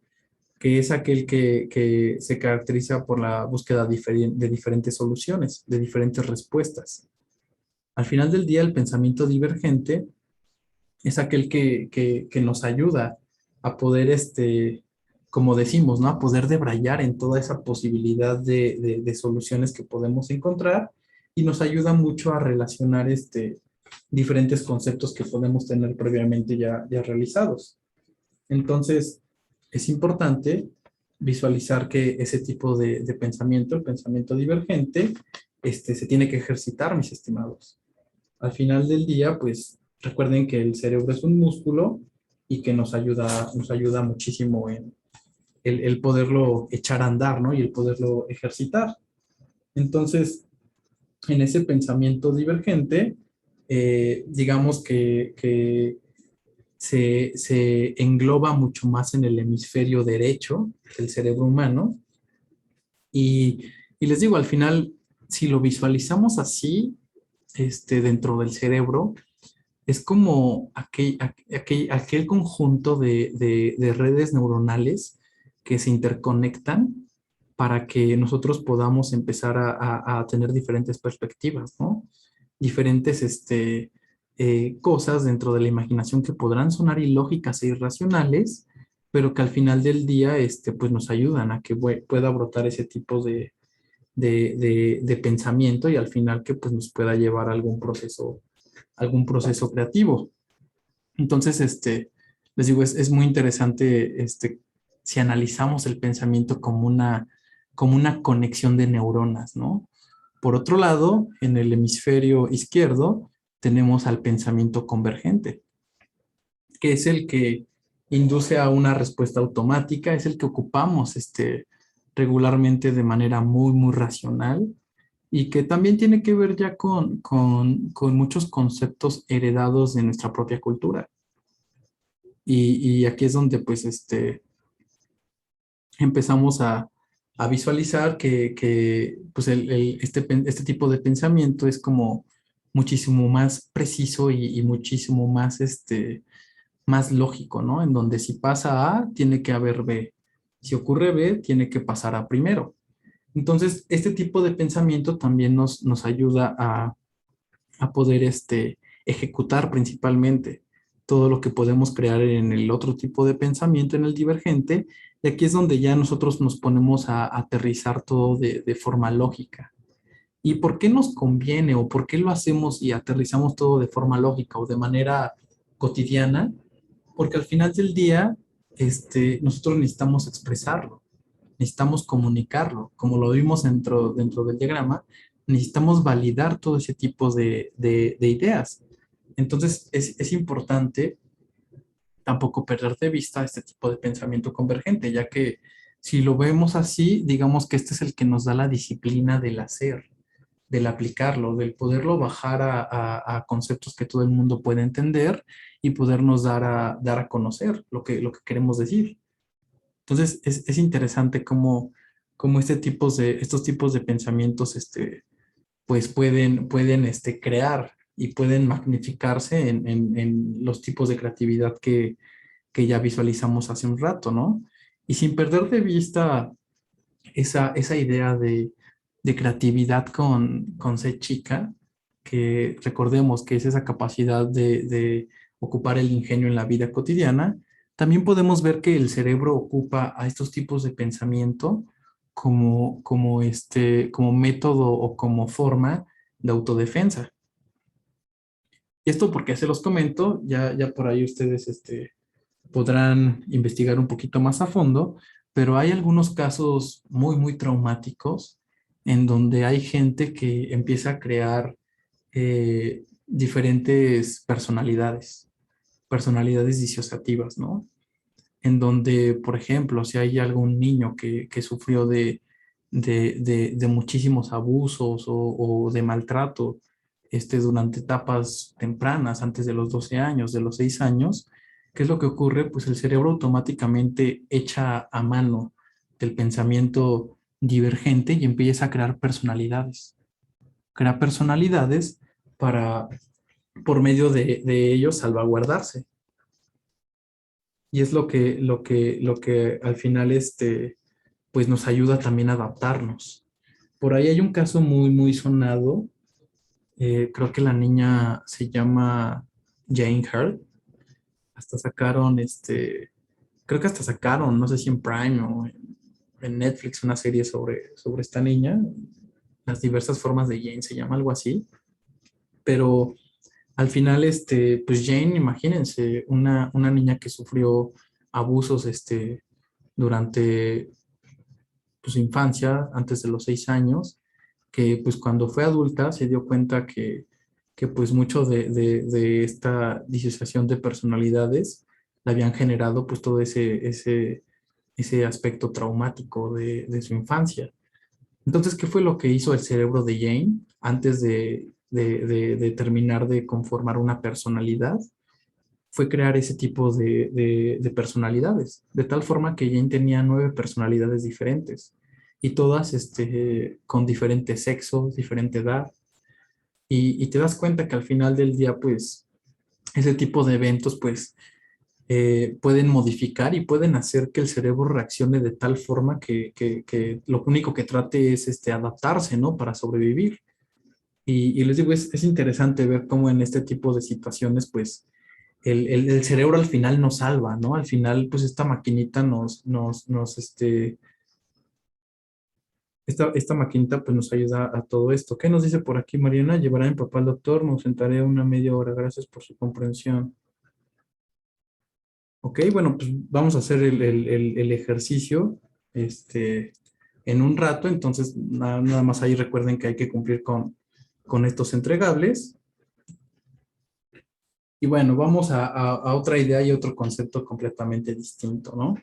que es aquel que se caracteriza por la búsqueda de diferentes soluciones, de diferentes respuestas. Al final del día, el pensamiento divergente es aquel que nos ayuda a poder, como decimos, ¿no? A poder debrayar en toda esa posibilidad de soluciones que podemos encontrar, y nos ayuda mucho a relacionar diferentes conceptos que podemos tener previamente ya realizados. Entonces, es importante visualizar que ese tipo de pensamiento, el pensamiento divergente, se tiene que ejercitar, mis estimados. Al final del día, pues recuerden que el cerebro es un músculo y que nos ayuda muchísimo en el poderlo echar a andar, ¿no? Y el poderlo ejercitar. Entonces, en ese pensamiento divergente, digamos que se engloba mucho más en el hemisferio derecho del cerebro humano. Y, y les digo, al final, si lo visualizamos así, dentro del cerebro, es como aquel conjunto de redes neuronales que se interconectan para que nosotros podamos empezar a tener diferentes perspectivas, ¿no? Diferentes cosas dentro de la imaginación que podrán sonar ilógicas e irracionales, pero que al final del día pues nos ayudan a que pueda brotar ese tipo de pensamiento, y al final que pues nos pueda llevar a algún proceso creativo. Entonces, les digo, es muy interesante si analizamos el pensamiento como una conexión de neuronas, ¿no? Por otro lado, en el hemisferio izquierdo tenemos al pensamiento convergente, que es el que induce a una respuesta automática, es el que ocupamos regularmente de manera muy, muy racional, y que también tiene que ver ya con muchos conceptos heredados de nuestra propia cultura. Y aquí es donde pues empezamos a visualizar que pues este tipo de pensamiento es como muchísimo más preciso y muchísimo más, más lógico, ¿no? En donde si pasa A, tiene que haber B. Si ocurre B, tiene que pasar A primero. Entonces, este tipo de pensamiento también nos ayuda a poder ejecutar principalmente todo lo que podemos crear en el otro tipo de pensamiento, en el divergente, y aquí es donde ya nosotros nos ponemos a aterrizar todo de forma lógica. ¿Y por qué nos conviene o por qué lo hacemos y aterrizamos todo de forma lógica o de manera cotidiana? Porque al final del día, nosotros necesitamos expresarlo, necesitamos comunicarlo, como lo vimos dentro del diagrama, necesitamos validar todo ese tipo de ideas. Entonces, es importante tampoco perder de vista este tipo de pensamiento convergente, ya que si lo vemos así, digamos que este es el que nos da la disciplina del hacer, del aplicarlo, del poderlo bajar a conceptos que todo el mundo puede entender y podernos dar a conocer lo que queremos decir. Entonces, es interesante cómo estos tipos de pensamientos, pues pueden crear y pueden magnificarse en los tipos de creatividad que ya visualizamos hace un rato, ¿no? Y sin perder de vista esa idea de creatividad con C chica, que recordemos que es esa capacidad de ocupar el ingenio en la vida cotidiana, también podemos ver que el cerebro ocupa a estos tipos de pensamiento como método o como forma de autodefensa. Y esto porque se los comento, ya por ahí ustedes podrán investigar un poquito más a fondo, pero hay algunos casos muy, muy traumáticos en donde hay gente que empieza a crear diferentes personalidades. personalidades disociativas, ¿no? En donde, por ejemplo, si hay algún niño que sufrió de muchísimos abusos o de maltrato durante etapas tempranas, antes de los 12 años, de los 6 años, ¿qué es lo que ocurre? Pues el cerebro automáticamente echa a mano del pensamiento divergente y empieza a crear personalidades. Crea personalidades para, por medio de ellos, salvaguardarse. Y es lo que al final pues nos ayuda también a adaptarnos. Por ahí hay un caso muy, muy sonado. Creo que la niña se llama Jane Hurd. Hasta sacaron, creo que hasta sacaron, no sé si en Prime o en Netflix, una serie sobre esta niña. Las diversas formas de Jane se llama algo así. Pero al final, pues Jane, imagínense, una niña que sufrió abusos, durante pues, su infancia, antes de los 6 años, que pues cuando fue adulta se dio cuenta que pues mucho de esta disociación de personalidades le habían generado pues todo ese aspecto traumático de su infancia. Entonces, ¿qué fue lo que hizo el cerebro de Jane antes de terminar de conformar una personalidad? Fue crear ese tipo de personalidades, de tal forma que Jane tenía 9 personalidades diferentes y todas con diferente sexo, diferente edad. Y te das cuenta que al final del día, pues, ese tipo de eventos, pues, pueden modificar y pueden hacer que el cerebro reaccione de tal forma que lo único que trate es adaptarse, ¿no? Para sobrevivir. Y les digo, es interesante ver cómo en este tipo de situaciones, pues, el cerebro al final nos salva, ¿no? Al final, pues, esta maquinita esta maquinita, pues, nos ayuda a todo esto. ¿Qué nos dice por aquí, Mariana? Llevará a mi papá al doctor, me ausentaré una media hora. Gracias por su comprensión. Ok, bueno, pues vamos a hacer el ejercicio en un rato, entonces nada más ahí recuerden que hay que cumplir con estos entregables. Y bueno, vamos a otra idea y otro concepto completamente distinto, ¿no?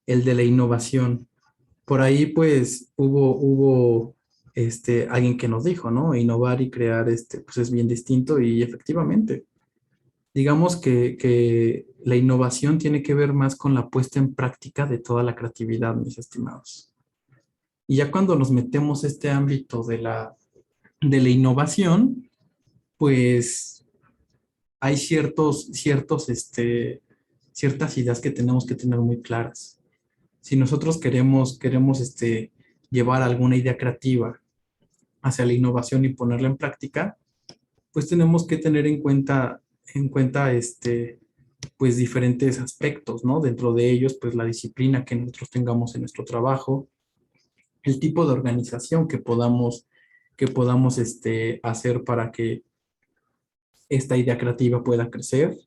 El de la innovación. Por ahí pues hubo alguien que nos dijo, ¿no? Innovar y crear pues es bien distinto y efectivamente. Digamos que la innovación tiene que ver más con la puesta en práctica de toda la creatividad, mis estimados. Y ya cuando nos metemos a este ámbito de la innovación, pues hay ciertas ideas que tenemos que tener muy claras. Si nosotros queremos llevar alguna idea creativa hacia la innovación y ponerla en práctica, pues tenemos que tener en cuenta pues diferentes aspectos, ¿no? Dentro de ellos, pues la disciplina que nosotros tengamos en nuestro trabajo, el tipo de organización que podamos hacer para que esta idea creativa pueda crecer.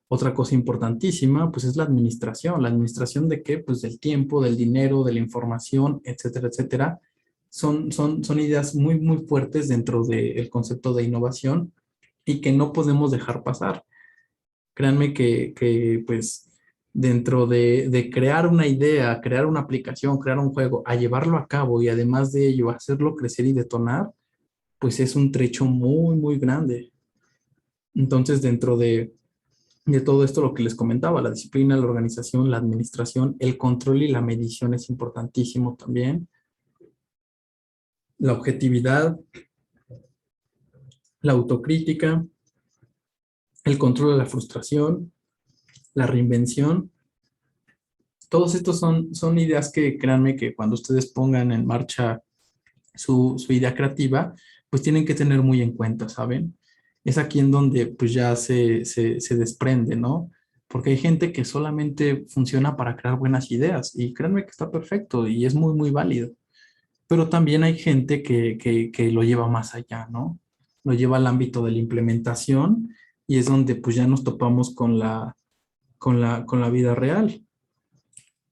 Otra cosa importantísima, pues es la administración. ¿La administración de qué? Pues del tiempo, del dinero, de la información, etcétera, etcétera. Son ideas muy, muy fuertes dentro del concepto de innovación y que no podemos dejar pasar. Créanme que pues, dentro de crear una idea, crear una aplicación, crear un juego, a llevarlo a cabo y además de ello, hacerlo crecer y detonar, pues es un trecho muy, muy grande. Entonces, dentro de todo esto, lo que les comentaba, la disciplina, la organización, la administración, el control y la medición es importantísimo también. La objetividad, la autocrítica, el control de la frustración, la reinvención. Todos estos son ideas que créanme que cuando ustedes pongan en marcha su idea creativa, pues tienen que tener muy en cuenta, ¿saben? Es aquí en donde pues ya se desprende, ¿no? Porque hay gente que solamente funciona para crear buenas ideas y créanme que está perfecto y es muy, muy válido. Pero también hay gente que lo lleva más allá, ¿no? Lo lleva al ámbito de la implementación y es donde pues ya nos topamos con la vida real.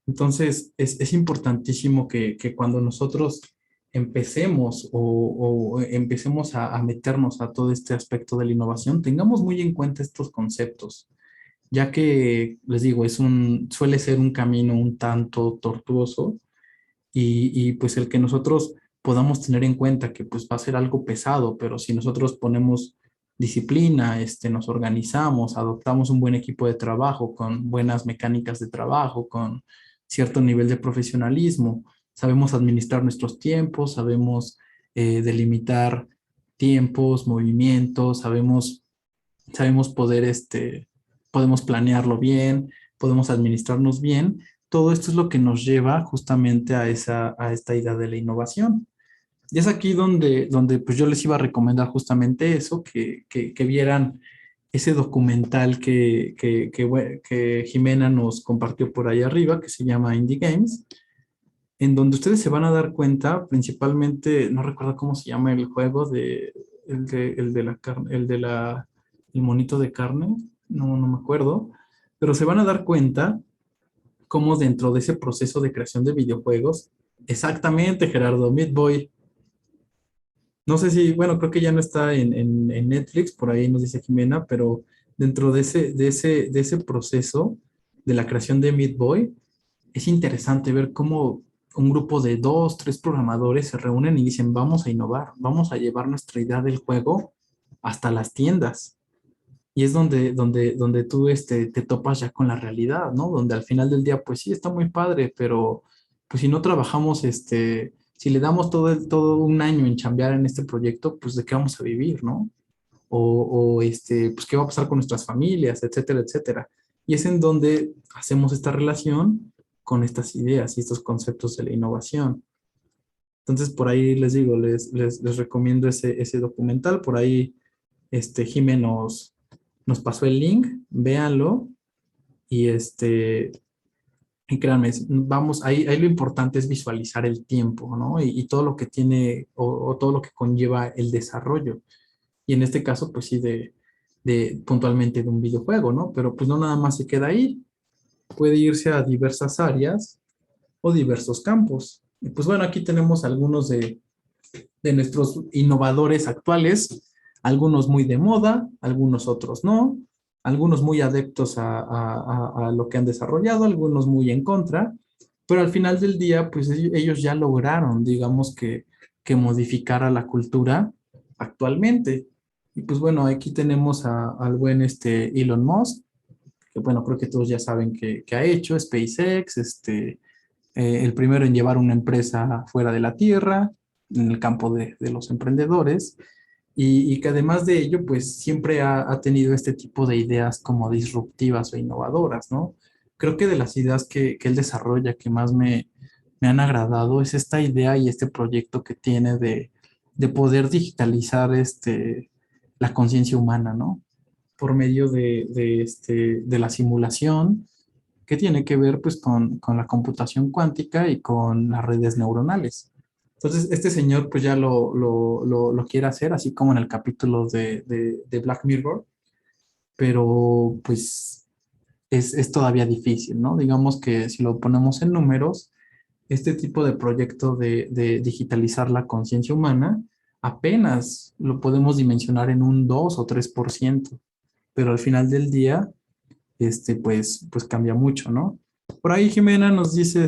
Entonces, es importantísimo que cuando nosotros empecemos o empecemos a meternos a todo este aspecto de la innovación, tengamos muy en cuenta estos conceptos ya que, les digo, suele ser un camino un tanto tortuoso y pues el que nosotros podamos tener en cuenta que pues va a ser algo pesado, pero si nosotros ponemos disciplina, nos organizamos, adoptamos un buen equipo de trabajo con buenas mecánicas de trabajo, con cierto nivel de profesionalismo, sabemos administrar nuestros tiempos, sabemos delimitar tiempos, movimientos, sabemos poder, podemos planearlo bien, podemos administrarnos bien. Todo esto es lo que nos lleva justamente a esta idea de la innovación. Y es aquí donde pues yo les iba a recomendar justamente eso, que vieran ese documental que Jimena nos compartió por ahí arriba, que se llama Indie Games, en donde ustedes se van a dar cuenta, principalmente, no recuerdo cómo se llama el juego el de la carne, el monito de carne, no me acuerdo, pero se van a dar cuenta cómo dentro de ese proceso de creación de videojuegos, exactamente, Gerardo, Meat Boy, no sé si, bueno, creo que ya no está en Netflix, por ahí nos dice Jimena, pero dentro de ese proceso de la creación de Meat Boy, es interesante ver cómo un grupo de dos, tres programadores se reúnen y dicen, vamos a innovar, vamos a llevar nuestra idea del juego hasta las tiendas. Y es donde tú te topas ya con la realidad, ¿no? Donde al final del día, pues sí, está muy padre, pero pues si no trabajamos, si le damos todo un año en chambear en este proyecto, pues de qué vamos a vivir, ¿no? Pues qué va a pasar con nuestras familias, etcétera, etcétera. Y es en donde hacemos esta relación con estas ideas y estos conceptos de la innovación. Entonces, por ahí les digo, les recomiendo ese documental. Por ahí, Jimé nos pasó el link, véanlo y y créanme, vamos, ahí lo importante es visualizar el tiempo, ¿no? Y todo lo que tiene o todo lo que conlleva el desarrollo. Y en este caso, pues sí, de puntualmente de un videojuego, ¿no? Pero pues no nada más se queda ahí, puede irse a diversas áreas o diversos campos. Y pues bueno, aquí tenemos algunos de nuestros innovadores actuales, algunos muy de moda, algunos otros no, algunos muy adeptos a lo que han desarrollado, algunos muy en contra, pero al final del día, pues ellos ya lograron, digamos que modificar a la cultura actualmente. Y pues bueno, aquí tenemos al buen Elon Musk, que bueno, creo que todos ya saben que ha hecho SpaceX, el primero en llevar una empresa fuera de la Tierra, en el campo de los emprendedores, y que además de ello, pues siempre ha tenido este tipo de ideas como disruptivas o innovadoras, ¿no? Creo que de las ideas que él desarrolla que más me han agradado es esta idea y este proyecto que tiene de poder digitalizar la conciencia humana, ¿no? Por medio de la simulación que tiene que ver pues con la computación cuántica y con las redes neuronales. Entonces, este señor pues ya lo quiere hacer, así como en el capítulo de Black Mirror, pero pues es todavía difícil, ¿no? Digamos que si lo ponemos en números, este tipo de proyecto de digitalizar la conciencia humana apenas lo podemos dimensionar en un 2 o 3%, pero al final del día pues cambia mucho, ¿no? Por ahí Jimena nos dice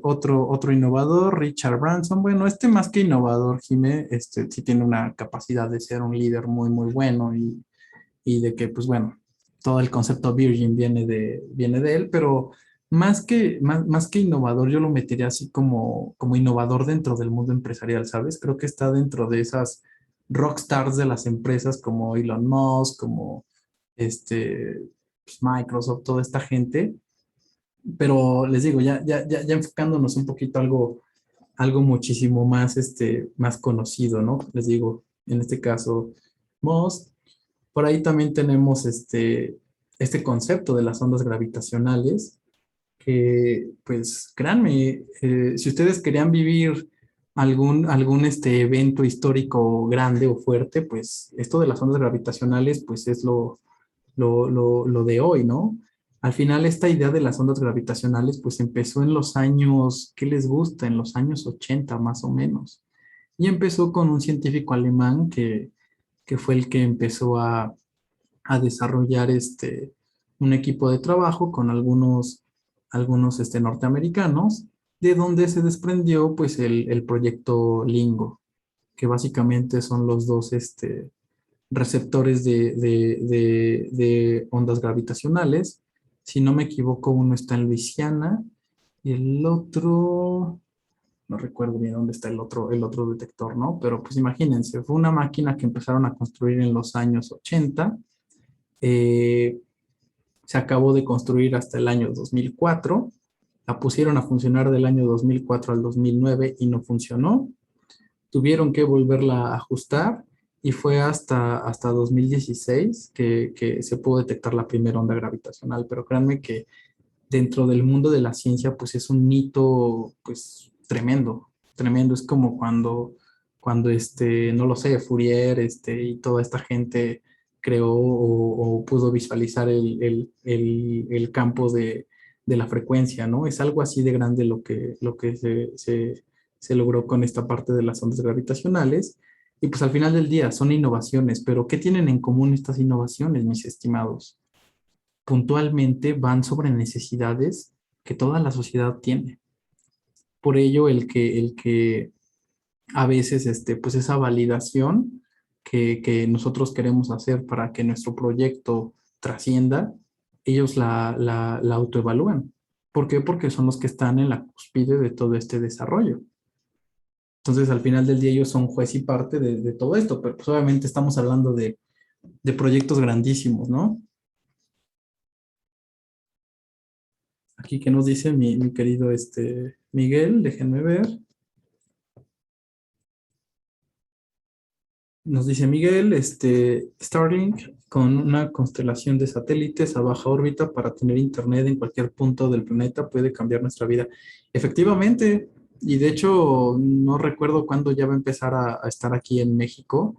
otro innovador, Richard Branson. Bueno, más que innovador, Jimé, sí tiene una capacidad de ser un líder muy, muy bueno y de que, pues bueno, todo el concepto Virgin viene de él, pero más que innovador, yo lo metería así como innovador dentro del mundo empresarial, ¿sabes? Creo que está dentro de esas rockstars de las empresas como Elon Musk, como pues, Microsoft, toda esta gente, pero les digo, ya enfocándonos un poquito a algo muchísimo más, más conocido, ¿no? Les digo, en este caso, Musk. Por ahí también tenemos este concepto de las ondas gravitacionales, que pues créanme, si ustedes querían vivir algún evento histórico grande o fuerte, pues esto de las ondas gravitacionales pues es lo de hoy, ¿no? Al final esta idea de las ondas gravitacionales pues empezó en los años, ¿qué les gusta? En los años 80 más o menos. Y empezó con un científico alemán que fue el que empezó a desarrollar un equipo de trabajo con algunos norteamericanos, de donde se desprendió pues el proyecto LINGO, que básicamente son los dos receptores de ondas gravitacionales. Si no me equivoco, uno está en Luisiana y el otro, no recuerdo bien dónde está el otro detector, ¿no? Pero pues imagínense, fue una máquina que empezaron a construir en los años 80. eh, Se acabó de construir hasta el año 2004. La pusieron a funcionar del año 2004 al 2009 y no funcionó. Tuvieron que volverla a ajustar y fue hasta 2016 que se pudo detectar la primera onda gravitacional. Pero créanme que dentro del mundo de la ciencia, pues es un hito, pues tremendo, tremendo. Es como cuando no lo sé, Fourier, y toda esta gente creó o pudo visualizar el campo de la frecuencia, ¿no? Es algo así de grande lo que se logró con esta parte de las ondas gravitacionales. Y pues al final del día son innovaciones, pero ¿qué tienen en común estas innovaciones, mis estimados? Puntualmente van sobre necesidades que toda la sociedad tiene. Por ello, el que a veces, pues esa validación que nosotros queremos hacer para que nuestro proyecto trascienda, ellos la autoevalúan. ¿Por qué? Porque son los que están en la cúspide de todo este desarrollo. Entonces, al final del día, ellos son juez y parte de todo esto, pero pues obviamente estamos hablando de proyectos grandísimos, ¿no? Aquí que nos dice mi querido Miguel, déjenme ver. Nos dice Miguel, Starlink con una constelación de satélites a baja órbita para tener internet en cualquier punto del planeta puede cambiar nuestra vida. Efectivamente, y de hecho no recuerdo cuándo ya va a empezar a estar aquí en México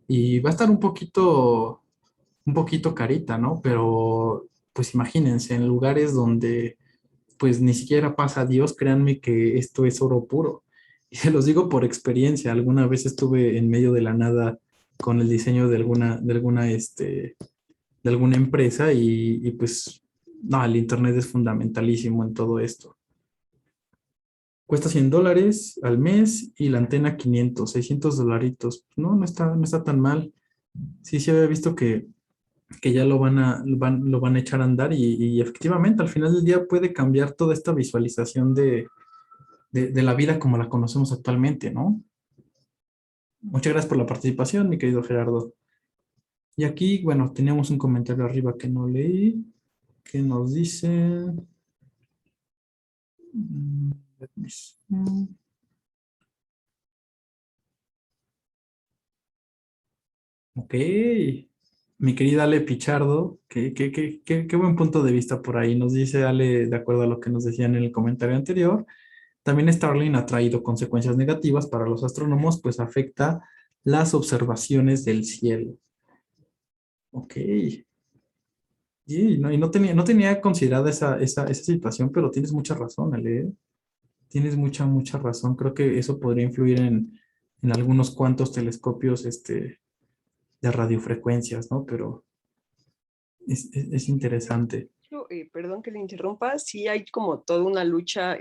y va a estar un poquito carita, ¿no? Pero pues imagínense, en lugares donde pues ni siquiera pasa Dios, créanme que esto es oro puro. Y se los digo por experiencia, alguna vez estuve en medio de la nada con el diseño de alguna empresa y pues, no, el internet es fundamentalísimo en todo esto. Cuesta $100 al mes y la antena 500, $600. No está tan mal. Sí, sí había visto que ya lo van a echar a andar y efectivamente al final del día puede cambiar toda esta visualización de la vida como la conocemos actualmente, ¿no? Muchas gracias por la participación, mi querido Gerardo. Y aquí, bueno, teníamos un comentario arriba que no leí, que nos dice... let me see. Ok, mi querida Ale Pichardo, qué buen punto de vista por ahí. Nos dice Ale, de acuerdo a lo que nos decían en el comentario anterior, también Starlink ha traído consecuencias negativas para los astrónomos, pues afecta las observaciones del cielo. Ok. Y no tenía considerada esa situación, pero tienes mucha razón, Ale. Tienes mucha razón. Creo que eso podría influir en algunos cuantos telescopios de radiofrecuencias, ¿no? Pero es interesante. Perdón que le interrumpa, sí hay como toda una lucha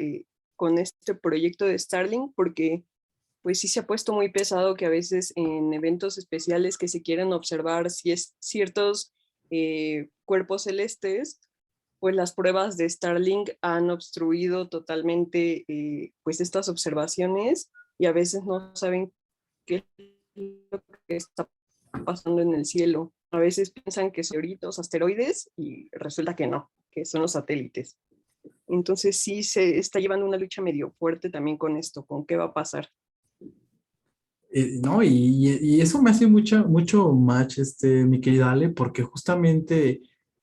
con este proyecto de Starlink, porque pues sí se ha puesto muy pesado que a veces en eventos especiales que se quieren observar si es ciertos cuerpos celestes, pues las pruebas de Starlink han obstruido totalmente pues estas observaciones y a veces no saben qué es lo que está pasando en el cielo. A veces piensan que son meteoritos, asteroides y resulta que no, que son los satélites. Entonces sí se está llevando una lucha medio fuerte también con esto, con qué va a pasar. No, y eso me hace mucho match, mi querida Ale, porque justamente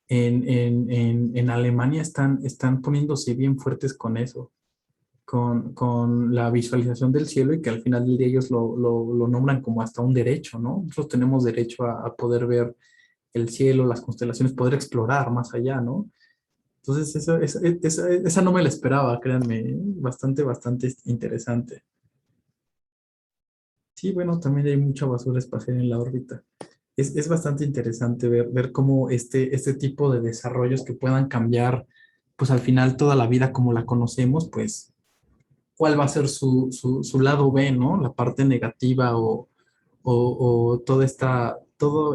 en Alemania están poniéndose bien fuertes con eso, con la visualización del cielo y que al final del día ellos lo nombran como hasta un derecho, ¿no? Nosotros tenemos derecho a poder ver el cielo, las constelaciones, poder explorar más allá, ¿no? Entonces, esa no me la esperaba, créanme, ¿eh? Bastante interesante. Sí, bueno, también hay mucha basura espacial en la órbita. es bastante interesante ver cómo este tipo de desarrollos que puedan cambiar, pues al final toda la vida como la conocemos, pues cuál va a ser su lado B, ¿no? La parte negativa o todo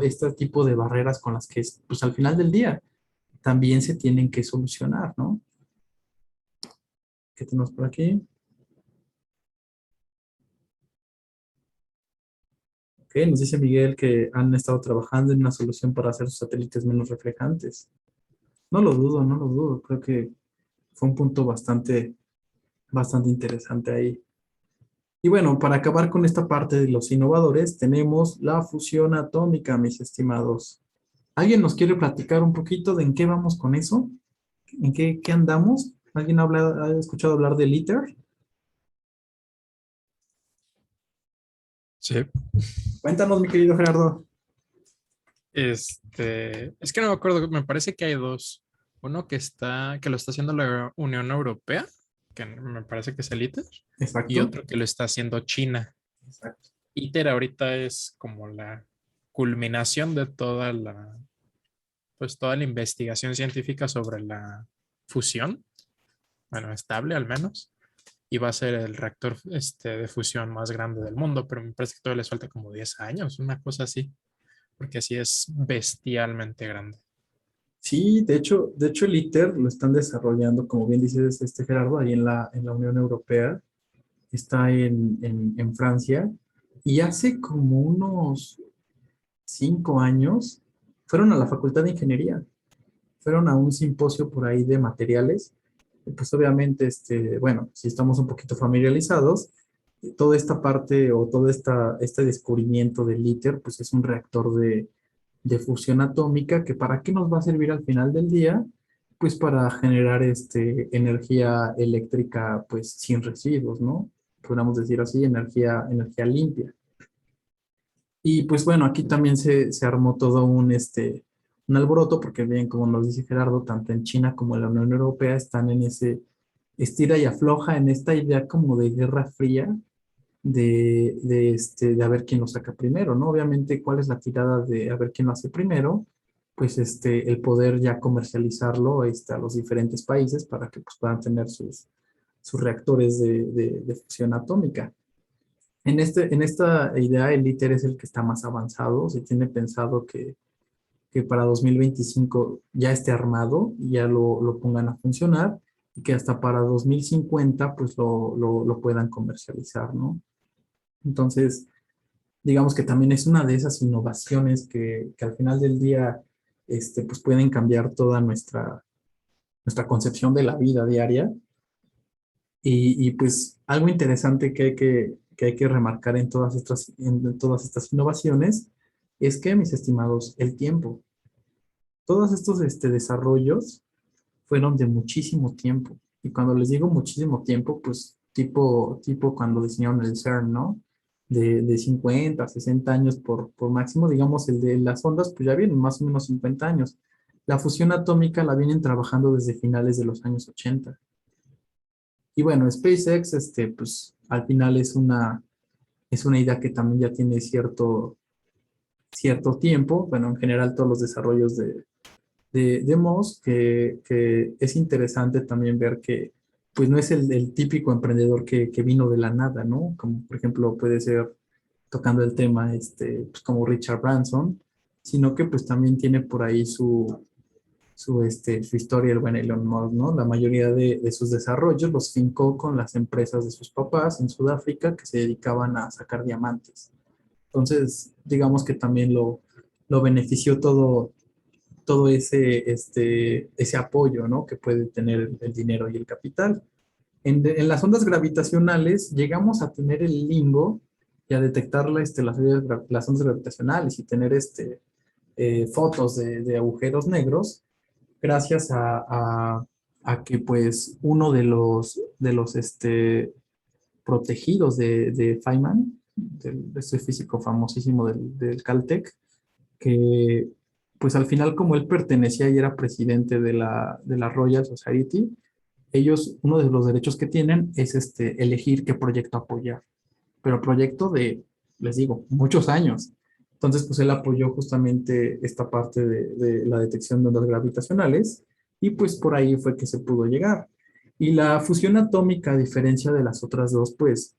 este tipo de barreras con las que, pues al final del día, también se tienen que solucionar, ¿no? ¿Qué tenemos por aquí? Ok, nos dice Miguel que han estado trabajando en una solución para hacer sus satélites menos reflejantes. No lo dudo, no lo dudo. Creo que fue un punto bastante interesante ahí. Y bueno, para acabar con esta parte de los innovadores, tenemos la fusión atómica, mis estimados. ¿Alguien nos quiere platicar un poquito de en qué vamos con eso? ¿En qué andamos? ¿Alguien ha escuchado hablar del ITER? Sí. Cuéntanos, mi querido Gerardo. Es que no me acuerdo, me parece que hay dos. Uno que lo está haciendo la Unión Europea, que me parece que es el ITER, y Exacto. otro que lo está haciendo China. Exacto. ITER ahorita es como la culminación de toda la investigación científica sobre la fusión, bueno, estable al menos, y va a ser el reactor de fusión más grande del mundo, pero me parece que todavía les falta como 10 años, una cosa así, porque sí es bestialmente grande. Sí, de hecho el ITER lo están desarrollando, como bien dices, Gerardo, ahí en la Unión Europea, está en Francia, y hace como unos 5 años fueron a la Facultad de Ingeniería, fueron a un simposio por ahí de materiales, y pues obviamente, bueno, si estamos un poquito familiarizados, toda esta parte o todo este descubrimiento del ITER, pues es un reactor de fusión atómica que para qué nos va a servir al final del día, pues para generar energía eléctrica pues sin residuos, ¿no? Podríamos decir así, energía limpia. Y pues bueno, aquí también se armó todo un alboroto, porque bien, como nos dice Gerardo, tanto en China como en la Unión Europea están en ese estira y afloja, en esta idea como de guerra fría, de a ver quién lo saca primero, ¿no? Obviamente, ¿cuál es la tirada de a ver quién lo hace primero? Pues el poder ya comercializarlo a los diferentes países para que pues, puedan tener sus reactores de fusión atómica. En esta idea, el ITER es el que está más avanzado. Se tiene pensado que para 2025 ya esté armado y ya lo pongan a funcionar y que hasta para 2050 pues lo puedan comercializar, ¿no? Entonces, digamos que también es una de esas innovaciones que al final del día pues pueden cambiar toda nuestra concepción de la vida diaria. Y pues algo interesante que hay que remarcar en todas estas innovaciones es que, mis estimados, el tiempo. Todos estos desarrollos fueron de muchísimo tiempo. Y cuando les digo muchísimo tiempo, pues tipo cuando diseñaron el CERN, ¿no? De 50, 60 años por máximo, digamos, el de las ondas, pues ya vienen más o menos 50 años. La fusión atómica la vienen trabajando desde finales de los años 80. Y bueno, SpaceX, pues al final es una idea que también ya tiene cierto tiempo. Bueno, en general todos los desarrollos de Musk, que es interesante también ver que pues no es el típico emprendedor que vino de la nada, ¿no? Como por ejemplo puede ser tocando el tema, pues como Richard Branson, sino que pues también tiene por ahí su historia el buen Elon Musk, ¿no? La mayoría de sus desarrollos los fincó con las empresas de sus papás en Sudáfrica que se dedicaban a sacar diamantes. Entonces, digamos que también lo benefició todo ese apoyo, ¿no? Que puede tener el dinero y el capital. En las ondas gravitacionales llegamos a tener el lingo y a detectar las ondas gravitacionales y tener fotos de agujeros negros gracias a que pues uno de los protegidos de Feynman, de este físico famosísimo del Caltech, que pues al final como él pertenecía y era presidente de la Royal Society, ellos, uno de los derechos que tienen es elegir qué proyecto apoyar, pero proyecto de, les digo, muchos años. Entonces, pues él apoyó justamente esta parte de la detección de ondas gravitacionales y pues por ahí fue que se pudo llegar. Y la fusión atómica, a diferencia de las otras dos, pues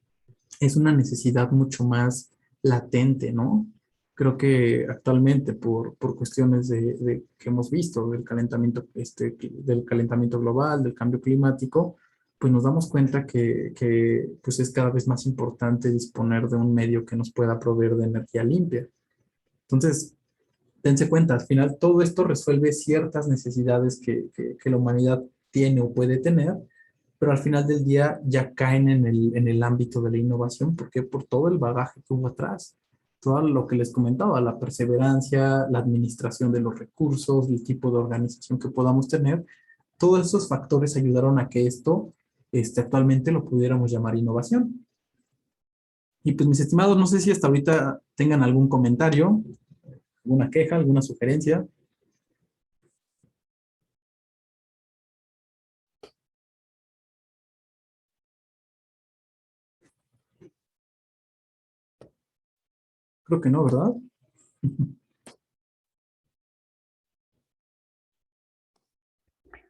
es una necesidad mucho más latente, ¿no? Creo que actualmente por cuestiones que hemos visto del calentamiento global, del cambio climático, pues nos damos cuenta que pues es cada vez más importante disponer de un medio que nos pueda proveer de energía limpia. Entonces, dense cuenta, al final todo esto resuelve ciertas necesidades que la humanidad tiene o puede tener, pero al final del día ya caen en el ámbito de la innovación, porque por todo el bagaje que hubo atrás, todo lo que les comentaba, la perseverancia, la administración de los recursos, el tipo de organización que podamos tener, todos esos factores ayudaron a que esto actualmente lo pudiéramos llamar innovación. Y pues mis estimados, no sé si hasta ahorita tengan algún comentario, alguna queja, alguna sugerencia. Creo que no, ¿verdad?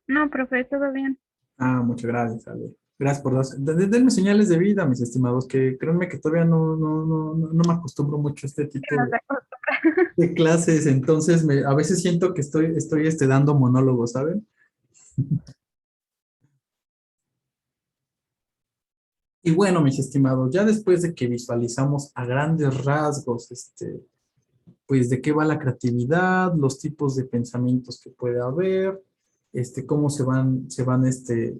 No, profe, todo bien. Ah, muchas gracias, Ale. Gracias por denme señales de vida, mis estimados, que créanme que todavía no me acostumbro mucho a este tipo No sé. de clases, entonces a veces siento que estoy dando monólogos, ¿saben? Y bueno, mis estimados, ya después de que visualizamos a grandes rasgos, pues de qué va la creatividad, los tipos de pensamientos que puede haber, cómo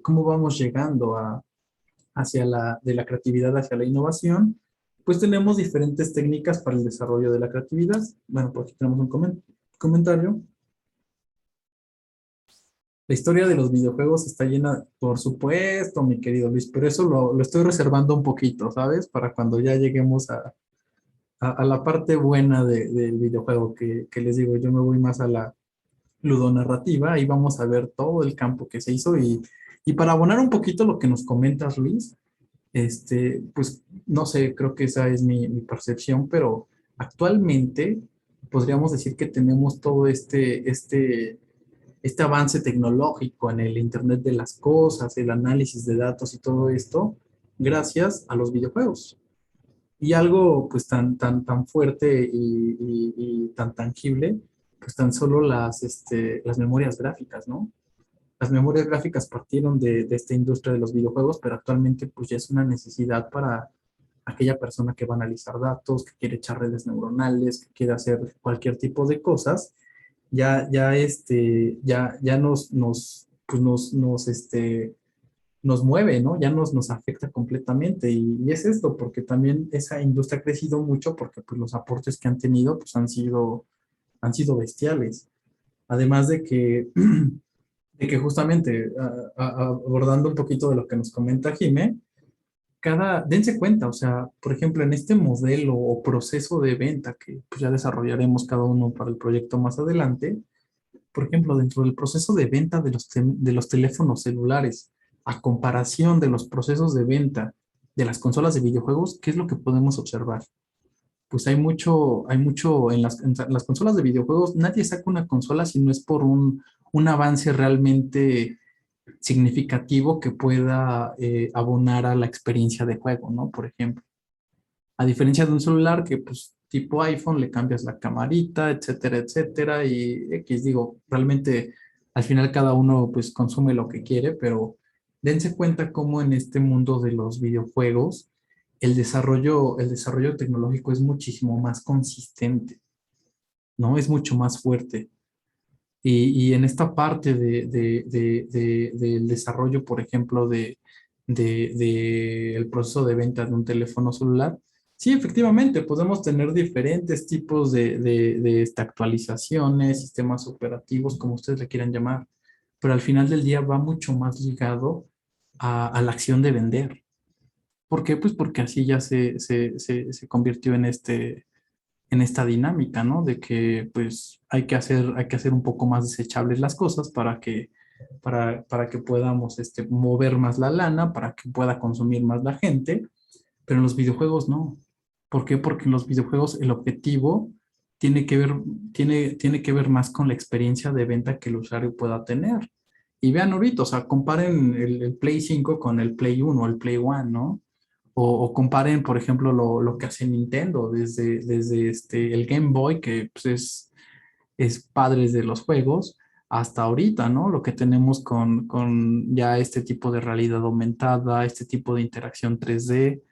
cómo vamos llegando de la creatividad hacia la innovación, pues tenemos diferentes técnicas para el desarrollo de la creatividad. Bueno, por aquí tenemos un comentario. La historia de los videojuegos está llena, por supuesto, mi querido Luis, pero eso lo estoy reservando un poquito, ¿sabes? Para cuando ya lleguemos a la parte buena del videojuego, que les digo, yo me voy más a la ludonarrativa, ahí vamos a ver todo el campo que se hizo y para abonar un poquito lo que nos comentas, Luis, pues no sé, creo que esa es mi percepción, pero actualmente podríamos decir que tenemos todo este avance tecnológico en el Internet de las cosas, el análisis de datos y todo esto, gracias a los videojuegos. Y algo pues tan fuerte y tan tangible, pues tan solo las memorias gráficas, ¿no? Las memorias gráficas partieron de esta industria de los videojuegos, pero actualmente pues ya es una necesidad para aquella persona que va a analizar datos, que quiere echar redes neuronales, que quiere hacer cualquier tipo de cosas, ya pues nos mueve, ¿no? Ya nos afecta completamente y es esto, porque también esa industria ha crecido mucho porque pues los aportes que han tenido pues han sido bestiales. Además de que justamente abordando un poquito de lo que nos comenta Jimé, dense cuenta, o sea, por ejemplo, en este modelo o proceso de venta que pues, ya desarrollaremos cada uno para el proyecto más adelante, por ejemplo, dentro del proceso de venta de los teléfonos celulares, a comparación de los procesos de venta de las consolas de videojuegos, ¿qué es lo que podemos observar? Pues hay mucho en las consolas de videojuegos, nadie saca una consola si no es por un avance realmente significativo que pueda abonar a la experiencia de juego, ¿no? Por ejemplo. A diferencia de un celular que, pues, tipo iPhone, le cambias la camarita, etcétera, etcétera, y X, digo, realmente al final cada uno, pues, consume lo que quiere, pero dense cuenta cómo en este mundo de los videojuegos el desarrollo tecnológico es muchísimo más consistente, ¿no? Es mucho más fuerte. Y en esta parte del desarrollo, por ejemplo, el proceso de venta de un teléfono celular, sí, efectivamente, podemos tener diferentes tipos de actualizaciones, sistemas operativos, como ustedes le quieran llamar, pero al final del día va mucho más ligado a la acción de vender. ¿Por qué? Pues porque así ya se convirtió en esta dinámica, ¿no? De que pues hay que hacer un poco más desechables las cosas para que podamos mover más la lana, para que pueda consumir más la gente, pero en los videojuegos no. ¿Por qué? Porque en los videojuegos el objetivo tiene que ver más con la experiencia de venta que el usuario pueda tener. Y vean ahorita, o sea, comparen el Play 5 con el Play 1 o el Play 1, ¿no? O comparen, por ejemplo, lo que hace Nintendo desde el Game Boy, que pues, es padres de los juegos, hasta ahorita, ¿no? Lo que tenemos con ya este tipo de realidad aumentada, este tipo de interacción 3D.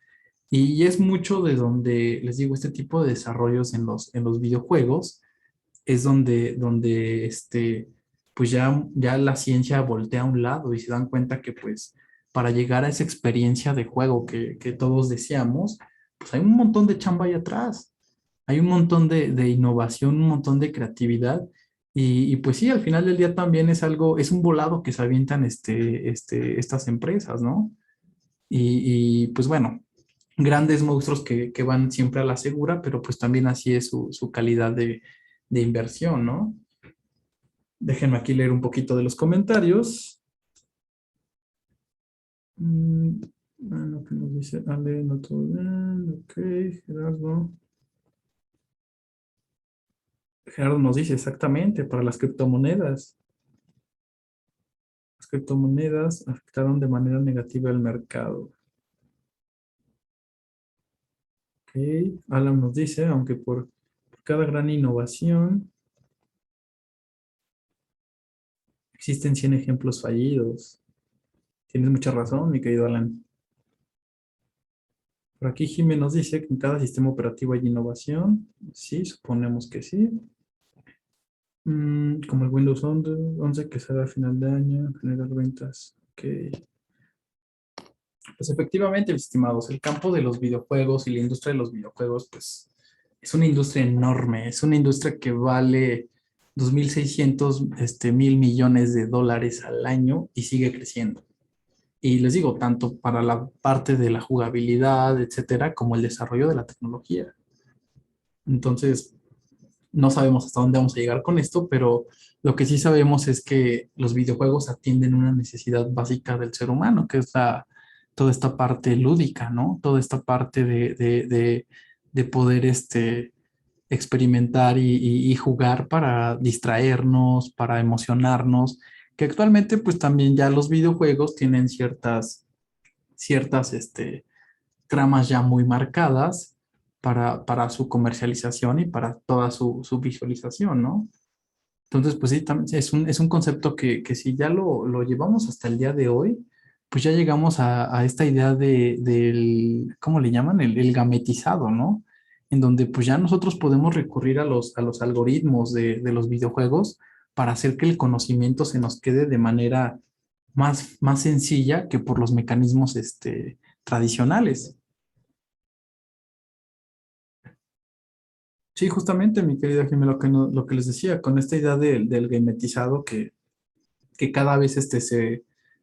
Y es mucho de donde, les digo, este tipo de desarrollos en los videojuegos es donde pues ya la ciencia voltea a un lado y se dan cuenta que pues para llegar a esa experiencia de juego que todos deseamos, pues hay un montón de chamba ahí atrás, hay un montón de innovación, un montón de creatividad y pues sí, al final del día también es algo, es un volado que se avientan estas empresas, ¿no? Pues bueno, grandes monstruos que van siempre a la segura, pero pues también así es su calidad de inversión, ¿no? Déjenme aquí leer un poquito de los comentarios. Lo que nos dice Ale, no todo bien, ok, Gerardo. Gerardo nos dice exactamente, para las criptomonedas. Las criptomonedas afectaron de manera negativa el mercado. Ok, Alan nos dice, aunque por cada gran innovación existen 100 ejemplos fallidos. Tienes mucha razón, mi querido Alan. Por aquí Jiménez nos dice que en cada sistema operativo hay innovación. Sí, suponemos que sí. Como el Windows 11 que sale a final de año, generar ventas. Ok. Pues efectivamente, mis estimados, el campo de los videojuegos y la industria de los videojuegos, pues es una industria enorme. Es una industria que vale 2.600 mil millones de dólares al año y sigue creciendo. Y les digo, tanto para la parte de la jugabilidad, etcétera, como el desarrollo de la tecnología. Entonces, no sabemos hasta dónde vamos a llegar con esto, pero lo que sí sabemos es que los videojuegos atienden una necesidad básica del ser humano, que es toda esta parte lúdica, ¿no? Toda esta parte de poder experimentar y jugar para distraernos, para emocionarnos, que actualmente pues también ya los videojuegos tienen ciertas tramas ya muy marcadas para su comercialización y para toda su visualización, ¿no? Entonces, pues sí, es un concepto que si ya lo llevamos hasta el día de hoy, pues ya llegamos a esta idea del, ¿cómo le llaman? El gametizado, ¿no? En donde pues ya nosotros podemos recurrir a los algoritmos de los videojuegos para hacer que el conocimiento se nos quede de manera más sencilla que por los mecanismos tradicionales. Sí, justamente, mi querida Jimena, lo que les decía, con esta idea del gametizado que cada vez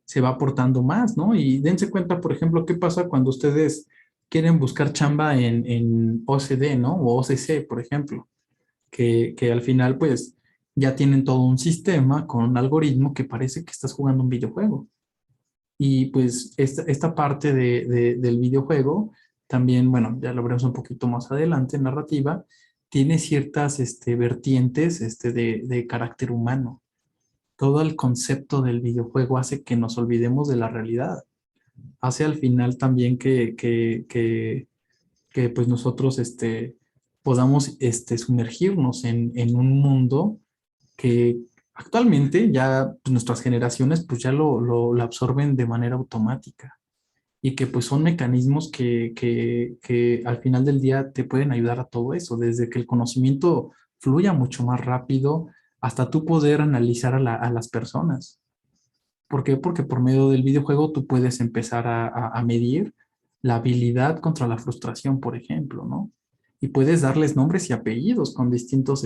se va aportando más, ¿no? Y dense cuenta, por ejemplo, qué pasa cuando ustedes quieren buscar chamba en OCD, ¿no? O OCC, por ejemplo, que al final, pues, ya tienen todo un sistema con un algoritmo que parece que estás jugando un videojuego. Y pues esta parte del videojuego, también, bueno, ya lo veremos un poquito más adelante, narrativa, tiene ciertas vertientes de carácter humano. Todo el concepto del videojuego hace que nos olvidemos de la realidad. Hace al final también que pues nosotros podamos sumergirnos en un mundo que actualmente ya pues, nuestras generaciones pues ya lo absorben de manera automática y que pues son mecanismos que al final del día te pueden ayudar a todo eso, desde que el conocimiento fluya mucho más rápido hasta tú poder analizar a las personas. ¿Por qué? Porque por medio del videojuego tú puedes empezar a medir la habilidad contra la frustración, por ejemplo, ¿no? Y puedes darles nombres y apellidos con distintos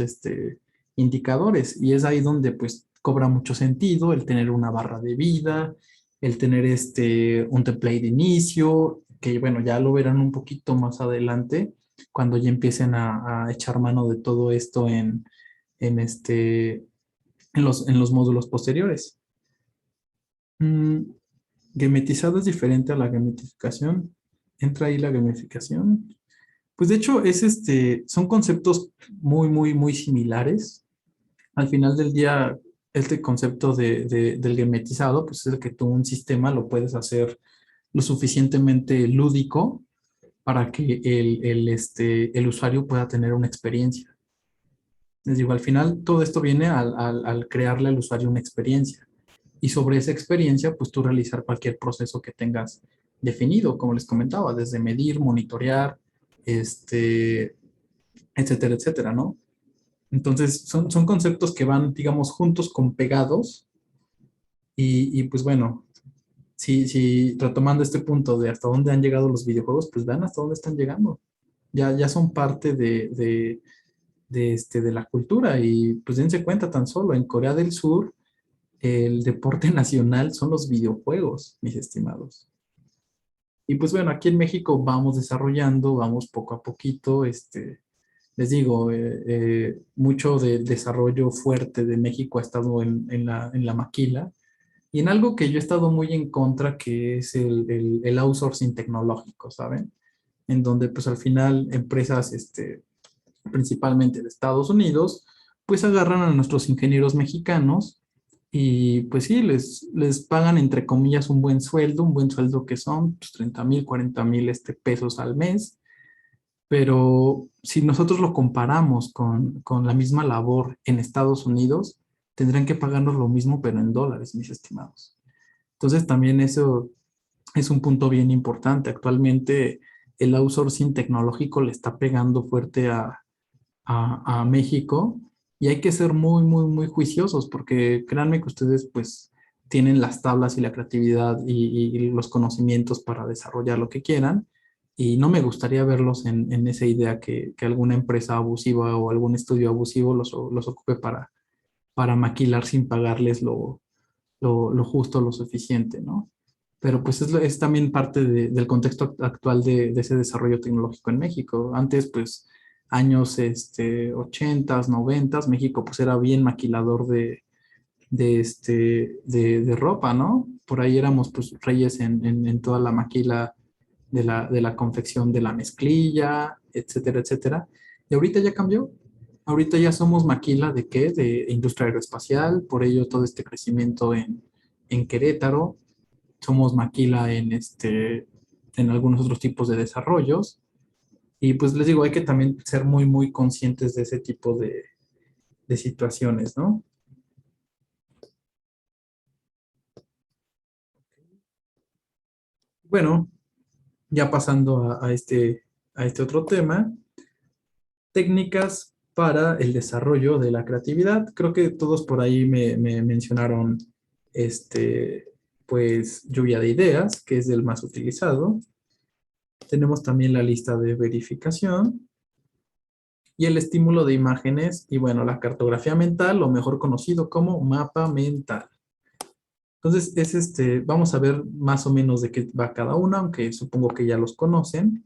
indicadores. Y es ahí donde pues cobra mucho sentido el tener una barra de vida, el tener un template de inicio, que bueno, ya lo verán un poquito más adelante, cuando ya empiecen a echar mano de todo esto en, este, en los módulos posteriores. Gametizado es diferente a la gamificación. Entra ahí la gamificación. Pues de hecho son conceptos muy, muy, muy similares. Al final del día, este concepto del gemetizado, pues es el que tú un sistema lo puedes hacer lo suficientemente lúdico para que el usuario pueda tener una experiencia. Les digo, al final todo esto viene al crearle al usuario una experiencia. Y sobre esa experiencia, pues tú realizar cualquier proceso que tengas definido, como les comentaba, desde medir, monitorear, etcétera, etcétera, ¿no? Entonces, son conceptos que van, digamos, juntos con pegados. Y pues bueno, si retomando este punto de hasta dónde han llegado los videojuegos, pues vean hasta dónde están llegando. Ya son parte de la cultura. Y pues dense cuenta tan solo, en Corea del Sur, el deporte nacional son los videojuegos, mis estimados. Y pues bueno, aquí en México vamos desarrollando, vamos poco a poquito, les digo, mucho del desarrollo fuerte de México ha estado en la maquila y en algo que yo he estado muy en contra, que es el outsourcing tecnológico, ¿saben? En donde pues al final empresas, principalmente de Estados Unidos, pues agarran a nuestros ingenieros mexicanos y pues sí, les pagan entre comillas un buen sueldo que son pues, 30,000, 40,000 pesos al mes, pero si nosotros lo comparamos con la misma labor en Estados Unidos, tendrán que pagarnos lo mismo, pero en dólares, mis estimados. Entonces también eso es un punto bien importante. Actualmente el outsourcing tecnológico le está pegando fuerte a México y hay que ser muy, muy, muy juiciosos porque créanme que ustedes pues tienen las tablas y la creatividad y los conocimientos para desarrollar lo que quieran y no me gustaría verlos en esa idea que alguna empresa abusiva o algún estudio abusivo los ocupe para maquilar sin pagarles lo justo, lo suficiente, ¿no? Pero pues es también parte del contexto actual de ese desarrollo tecnológico en México. Antes, pues, años 80s, 90s, México pues era bien maquilador de ropa, ¿no? Por ahí éramos pues reyes en toda la maquila de la confección de la mezclilla, etcétera, etcétera. Y ahorita ya cambió. Ahorita ya somos maquila de qué? De industria aeroespacial, por ello todo este crecimiento en Querétaro. Somos maquila en algunos otros tipos de desarrollos. Y pues les digo, hay que también ser muy, muy conscientes de ese tipo de situaciones, ¿no? Bueno, ya pasando a este otro tema, técnicas para el desarrollo de la creatividad. Creo que todos por ahí me mencionaron, pues, lluvia de ideas, que es el más utilizado. Tenemos también la lista de verificación y el estímulo de imágenes y, bueno, la cartografía mental, o mejor conocido como mapa mental. Entonces, vamos a ver más o menos de qué va cada una, aunque supongo que ya los conocen,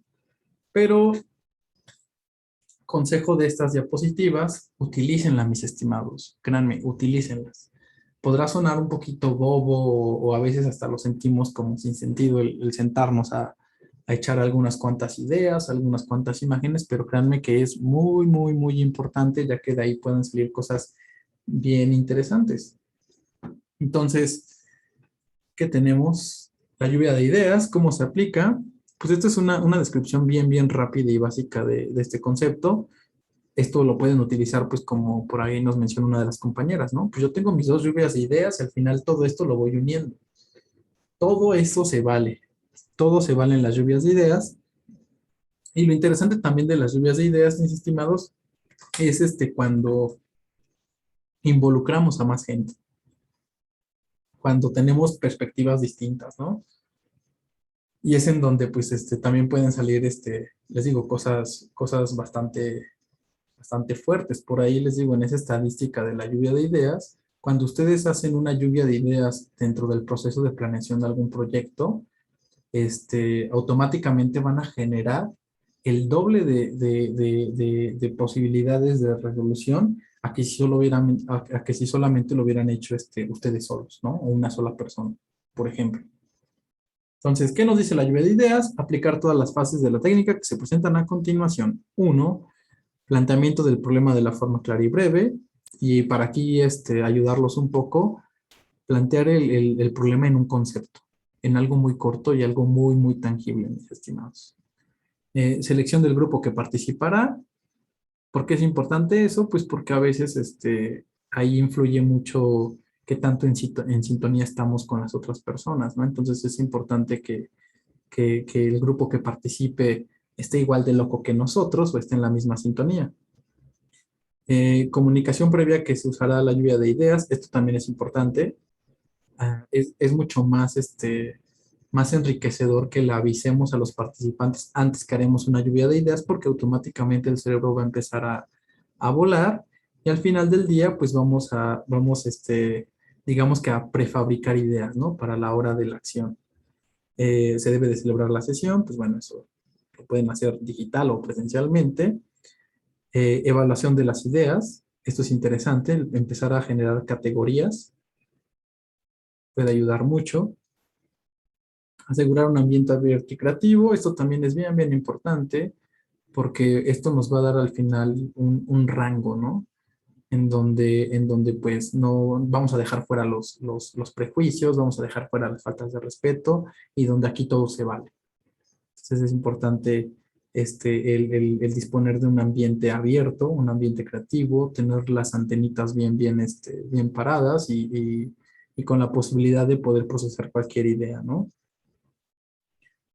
pero consejo de estas diapositivas, utilícenlas, mis estimados. Créanme, utilícenlas. Podrá sonar un poquito bobo o a veces hasta lo sentimos como sin sentido el sentarnos a echar algunas cuantas ideas, algunas cuantas imágenes, pero créanme que es muy, muy, muy importante, ya que de ahí pueden salir cosas bien interesantes. Entonces, ¿qué tenemos? La lluvia de ideas, ¿cómo se aplica? Pues esta es una descripción bien, bien rápida y básica de este concepto. Esto lo pueden utilizar, pues, como por ahí nos menciona una de las compañeras, ¿no? Pues yo tengo mis dos lluvias de ideas y al final todo esto lo voy uniendo. Todo eso se vale. Todo se vale en las lluvias de ideas. Y lo interesante también de las lluvias de ideas, mis estimados, es cuando involucramos a más gente, cuando tenemos perspectivas distintas, ¿no? Y es en donde, pues, también pueden salir, les digo, cosas bastante fuertes. Por ahí les digo, en esa estadística de la lluvia de ideas, cuando ustedes hacen una lluvia de ideas dentro del proceso de planeación de algún proyecto, automáticamente van a generar el doble de posibilidades de resolución a que si solamente lo hubieran hecho ustedes solos, ¿no? O una sola persona, por ejemplo. Entonces, ¿qué nos dice la lluvia de ideas? Aplicar todas las fases de la técnica que se presentan a continuación. 1. Planteamiento del problema de la forma clara y breve. Y para aquí ayudarlos un poco, plantear el problema en un concepto, en algo muy corto y algo muy, muy tangible, mis estimados. Selección del grupo que participará. ¿Por qué es importante eso? Pues porque a veces ahí influye mucho qué tanto en sintonía estamos con las otras personas, ¿no? Entonces es importante que el grupo que participe esté igual de loco que nosotros o esté en la misma sintonía. Comunicación previa que se usará la lluvia de ideas, esto también es importante. Es mucho más enriquecedor que le avisemos a los participantes antes que haremos una lluvia de ideas porque automáticamente el cerebro va a empezar a volar y al final del día pues digamos que a prefabricar ideas, ¿no? Para la hora de la acción. Se debe de celebrar la sesión, pues bueno, eso lo pueden hacer digital o presencialmente. Evaluación de las ideas, esto es interesante, empezar a generar categorías puede ayudar mucho. Asegurar un ambiente abierto y creativo, esto también es bien, bien importante, porque esto nos va a dar al final un rango, ¿no? En donde pues no vamos a dejar fuera los prejuicios, vamos a dejar fuera las faltas de respeto y donde aquí todo se vale. Entonces es importante el disponer de un ambiente abierto, un ambiente creativo, tener las antenitas bien paradas y con la posibilidad de poder procesar cualquier idea, ¿no?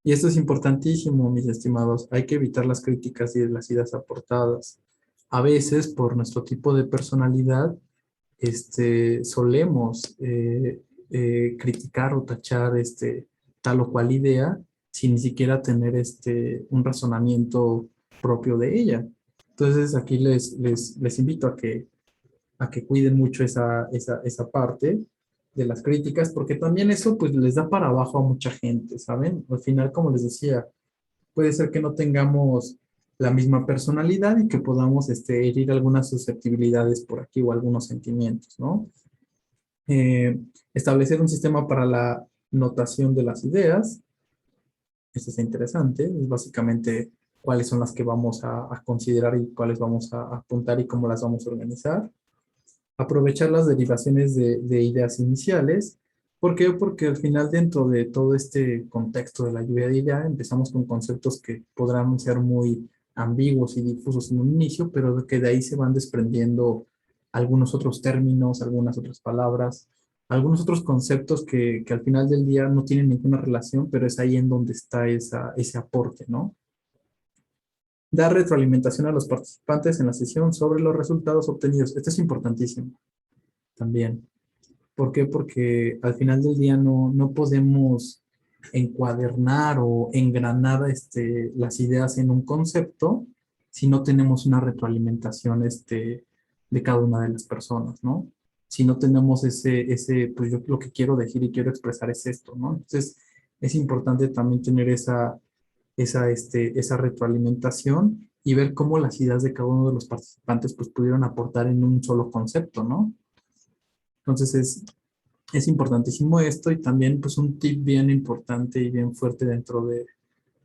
Y esto es importantísimo, mis estimados. Hay que evitar las críticas y las ideas aportadas. A veces, por nuestro tipo de personalidad, solemos criticar o tachar tal o cual idea sin ni siquiera tener un razonamiento propio de ella. Entonces, aquí les invito a que cuiden mucho esa parte de las críticas, porque también eso pues les da para abajo a mucha gente, ¿saben? Al final, como les decía, puede ser que no tengamos la misma personalidad y que podamos herir algunas susceptibilidades por aquí o algunos sentimientos, ¿no? Establecer un sistema para la notación de las ideas, esto es interesante, es básicamente cuáles son las que vamos a considerar y cuáles vamos a apuntar y cómo las vamos a organizar. Aprovechar las derivaciones de ideas iniciales. ¿Por qué? Porque al final dentro de todo este contexto de la lluvia de ideas empezamos con conceptos que podrán ser muy ambiguos y difusos en un inicio, pero que de ahí se van desprendiendo algunos otros términos, algunas otras palabras, algunos otros conceptos que al final del día no tienen ninguna relación, pero es ahí en donde está ese aporte, ¿no? Dar retroalimentación a los participantes en la sesión sobre los resultados obtenidos. Esto es importantísimo también. ¿Por qué? Porque al final del día no podemos encuadernar o engranar las ideas en un concepto si no tenemos una retroalimentación de cada una de las personas, ¿no? Si no tenemos pues yo lo que quiero decir y quiero expresar es esto, ¿no? Entonces es importante también tener esa retroalimentación y ver cómo las ideas de cada uno de los participantes pues pudieron aportar en un solo concepto, ¿no? Entonces es importantísimo esto y también pues un tip bien importante y bien fuerte dentro de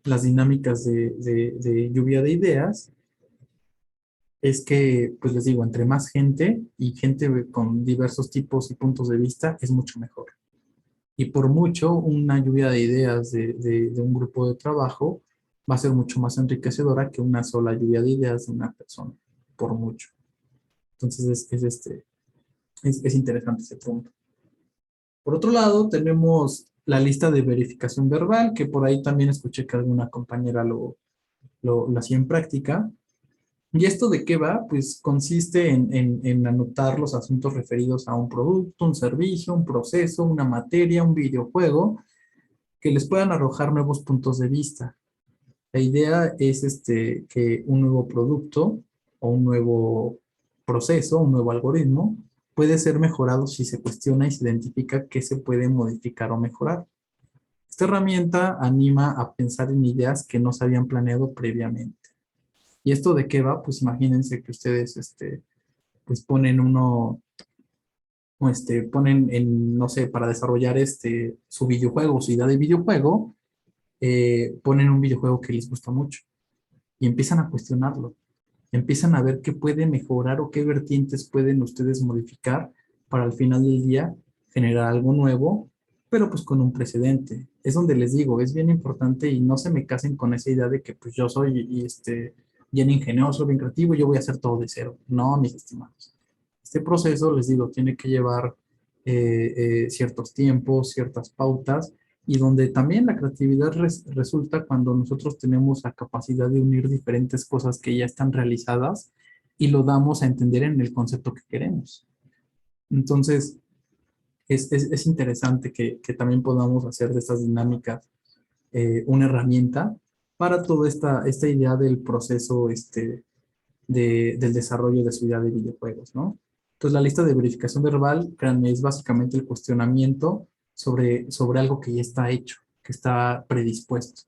las dinámicas de lluvia de ideas es que, pues les digo, entre más gente y gente con diversos tipos y puntos de vista es mucho mejor. Y por mucho, una lluvia de ideas de un grupo de trabajo va a ser mucho más enriquecedora que una sola lluvia de ideas de una persona, por mucho. Entonces es interesante ese punto. Por otro lado, tenemos la lista de verificación verbal, que por ahí también escuché que alguna compañera lo hacía en práctica. ¿Y esto de qué va? Pues consiste en anotar los asuntos referidos a un producto, un servicio, un proceso, una materia, un videojuego, que les puedan arrojar nuevos puntos de vista. La idea es que un nuevo producto o un nuevo proceso, un nuevo algoritmo, puede ser mejorado si se cuestiona y se identifica qué se puede modificar o mejorar. Esta herramienta anima a pensar en ideas que no se habían planeado previamente. ¿Y esto de qué va? Pues imagínense que ustedes pues ponen ponen en, no sé, para desarrollar su videojuego, su idea de videojuego, ponen un videojuego que les gusta mucho y empiezan a cuestionarlo, empiezan a ver qué puede mejorar o qué vertientes pueden ustedes modificar para al final del día generar algo nuevo, pero pues con un precedente. Es donde les digo, es bien importante y no se me casen con esa idea de que pues yo soy bien ingenioso, bien creativo y yo voy a hacer todo de cero. No, mis estimados. Este proceso, les digo, tiene que llevar ciertos tiempos, ciertas pautas, y donde también la creatividad resulta cuando nosotros tenemos la capacidad de unir diferentes cosas que ya están realizadas y lo damos a entender en el concepto que queremos. Entonces, es interesante que también podamos hacer de estas dinámicas una herramienta para toda esta idea del proceso del desarrollo de su idea de videojuegos, ¿no? Entonces, la lista de verificación verbal, créanme, es básicamente el cuestionamiento sobre algo que ya está hecho, que está predispuesto,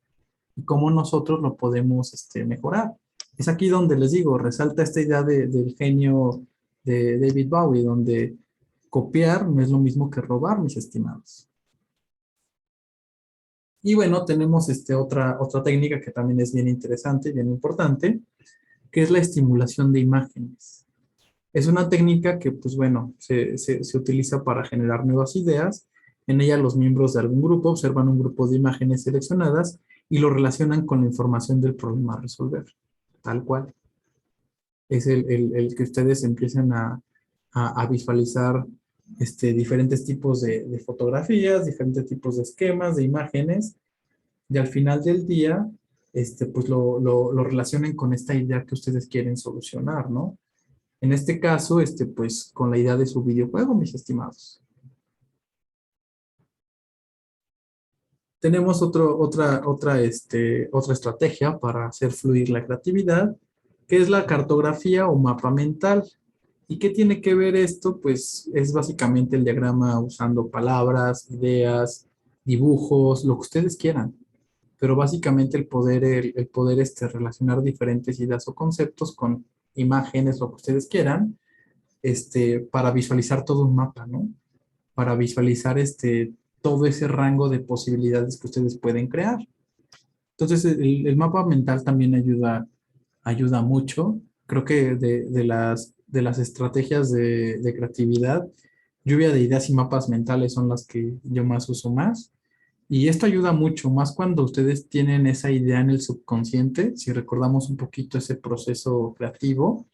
y cómo nosotros lo podemos mejorar. Es aquí donde les digo, resalta esta idea del genio de David Bowie, donde copiar no es lo mismo que robar, mis estimados. Y bueno, tenemos otra técnica que también es bien interesante, bien importante, que es la estimulación de imágenes. Es una técnica que, pues bueno, se utiliza para generar nuevas ideas. En ella los miembros de algún grupo observan un grupo de imágenes seleccionadas y lo relacionan con la información del problema a resolver, tal cual. Es el que ustedes empiecen a visualizar diferentes tipos de fotografías, diferentes tipos de esquemas, de imágenes, y al final del día, pues lo relacionen con esta idea que ustedes quieren solucionar, ¿no? En este caso, pues con la idea de su videojuego, mis estimados. Tenemos otra estrategia para hacer fluir la creatividad, que es la cartografía o mapa mental. ¿Y qué tiene que ver esto? Pues es básicamente el diagrama usando palabras, ideas, dibujos, lo que ustedes quieran. Pero básicamente el poder relacionar diferentes ideas o conceptos con imágenes, lo que ustedes quieran, para visualizar todo un mapa, ¿no? Para visualizar todo ese rango de posibilidades que ustedes pueden crear. Entonces, el mapa mental también ayuda mucho. Creo que de las estrategias de creatividad, lluvia de ideas y mapas mentales son las que yo más uso más. Y esto ayuda mucho, más cuando ustedes tienen esa idea en el subconsciente, si recordamos un poquito ese proceso creativo,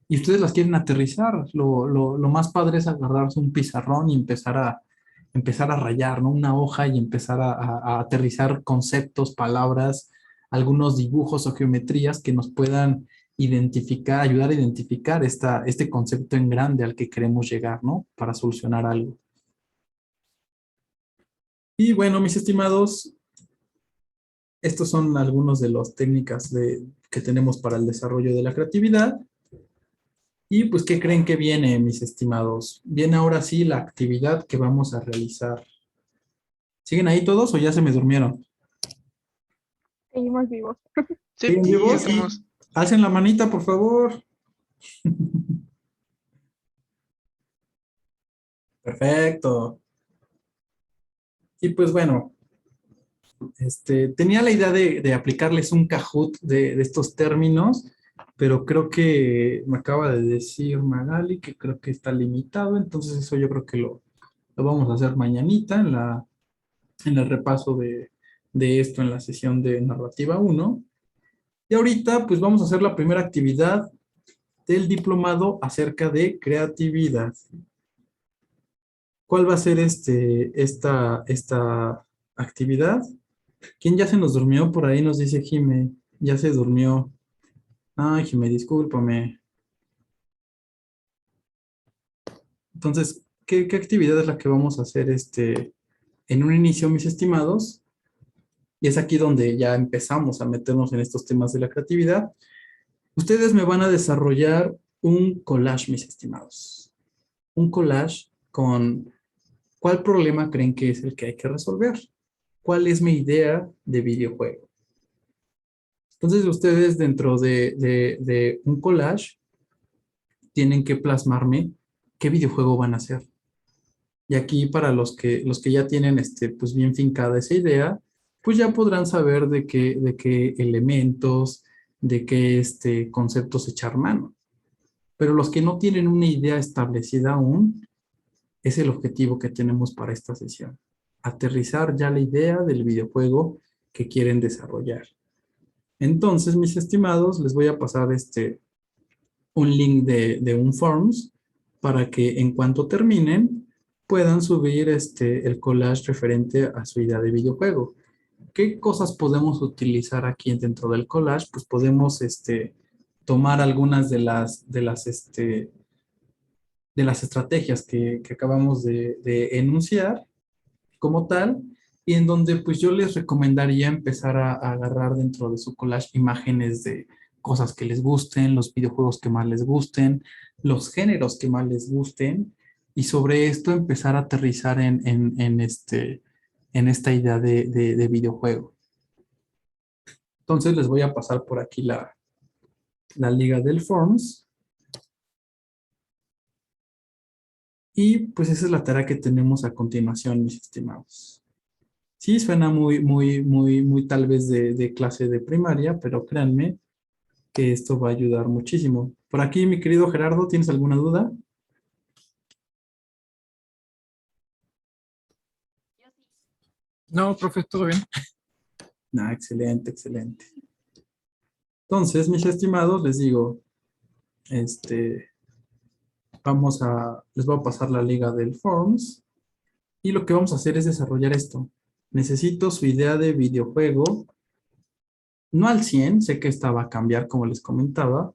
y ustedes las quieren aterrizar. Lo más padre es agarrarse un pizarrón y empezar a rayar, ¿no? Una hoja y empezar a aterrizar conceptos, palabras, algunos dibujos o geometrías que nos puedan ayudar a identificar este concepto en grande al que queremos llegar, ¿no? Para solucionar algo. Y bueno, mis estimados, estos son algunos de las técnicas que tenemos para el desarrollo de la creatividad. Y pues, ¿qué creen que viene, mis estimados? Viene ahora sí la actividad que vamos a realizar. ¿Siguen ahí todos o ya se me durmieron? Seguimos vivos. Sí, ¿Siguen vivos? estamos. Alcen la manita, por favor. Perfecto. Y pues bueno, tenía la idea de aplicarles un Kahoot de estos términos, pero creo que me acaba de decir Magali que creo que está limitado, entonces eso yo creo que lo vamos a hacer mañanita en el repaso de esto en la sesión de narrativa 1. Y ahorita pues vamos a hacer la primera actividad del diplomado acerca de creatividad. ¿Cuál va a ser esta actividad? ¿Quién ya se nos durmió? Por ahí nos dice Jime. Ya se durmió. Ay, Jime, discúlpame. Entonces, ¿qué actividad es la que vamos a hacer en un inicio, mis estimados? Y es aquí donde ya empezamos a meternos en estos temas de la creatividad. Ustedes me van a desarrollar un collage, mis estimados. Un collage con ¿cuál problema creen que es el que hay que resolver? ¿Cuál es mi idea de videojuego? Entonces, ustedes dentro de un collage tienen que plasmarme qué videojuego van a hacer. Y aquí para los que ya tienen pues bien fincada esa idea, pues ya podrán saber de qué elementos, de qué conceptos echar mano. Pero los que no tienen una idea establecida aún, es el objetivo que tenemos para esta sesión. Aterrizar ya la idea del videojuego que quieren desarrollar. Entonces, mis estimados, les voy a pasar un link de un Forms para que en cuanto terminen puedan subir el collage referente a su idea de videojuego. ¿Qué cosas podemos utilizar aquí dentro del collage? Pues podemos tomar algunas de las estrategias que acabamos de enunciar como tal, y en donde pues yo les recomendaría empezar a agarrar dentro de su collage imágenes de cosas que les gusten, los videojuegos que más les gusten, los géneros que más les gusten, y sobre esto empezar a aterrizar en esta idea de videojuego. Entonces les voy a pasar por aquí la liga del Forms. Y pues esa es la tarea que tenemos a continuación, mis estimados. Sí, suena muy tal vez de clase de primaria, pero créanme que esto va a ayudar muchísimo. Por aquí, mi querido Gerardo, ¿tienes alguna duda? No, profe, todo bien. Ah, excelente, excelente. Entonces, mis estimados, les digo, les voy a pasar la liga del Forms y lo que vamos a hacer es desarrollar esto. Necesito su idea de videojuego, no al 100, sé que esta va a cambiar como les comentaba,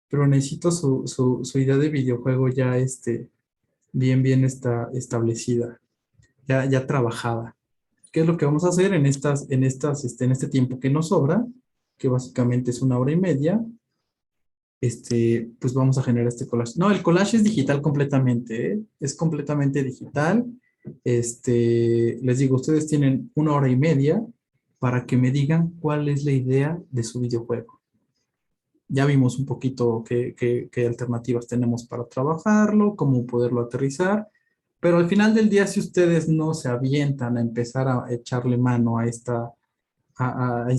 pero necesito su idea de videojuego ya bien establecida, ya trabajada. ¿Qué es lo que vamos a hacer en en este tiempo que nos sobra? Que básicamente es 1 hora y media. Pues vamos a generar este collage. No, el collage es digital completamente, ¿eh? Es completamente digital. Les digo, ustedes tienen 1 hora y media para que me digan cuál es la idea de su videojuego. Ya vimos un poquito qué alternativas tenemos para trabajarlo, cómo poderlo aterrizar, pero al final del día, si ustedes no se avientan a empezar a echarle mano a esta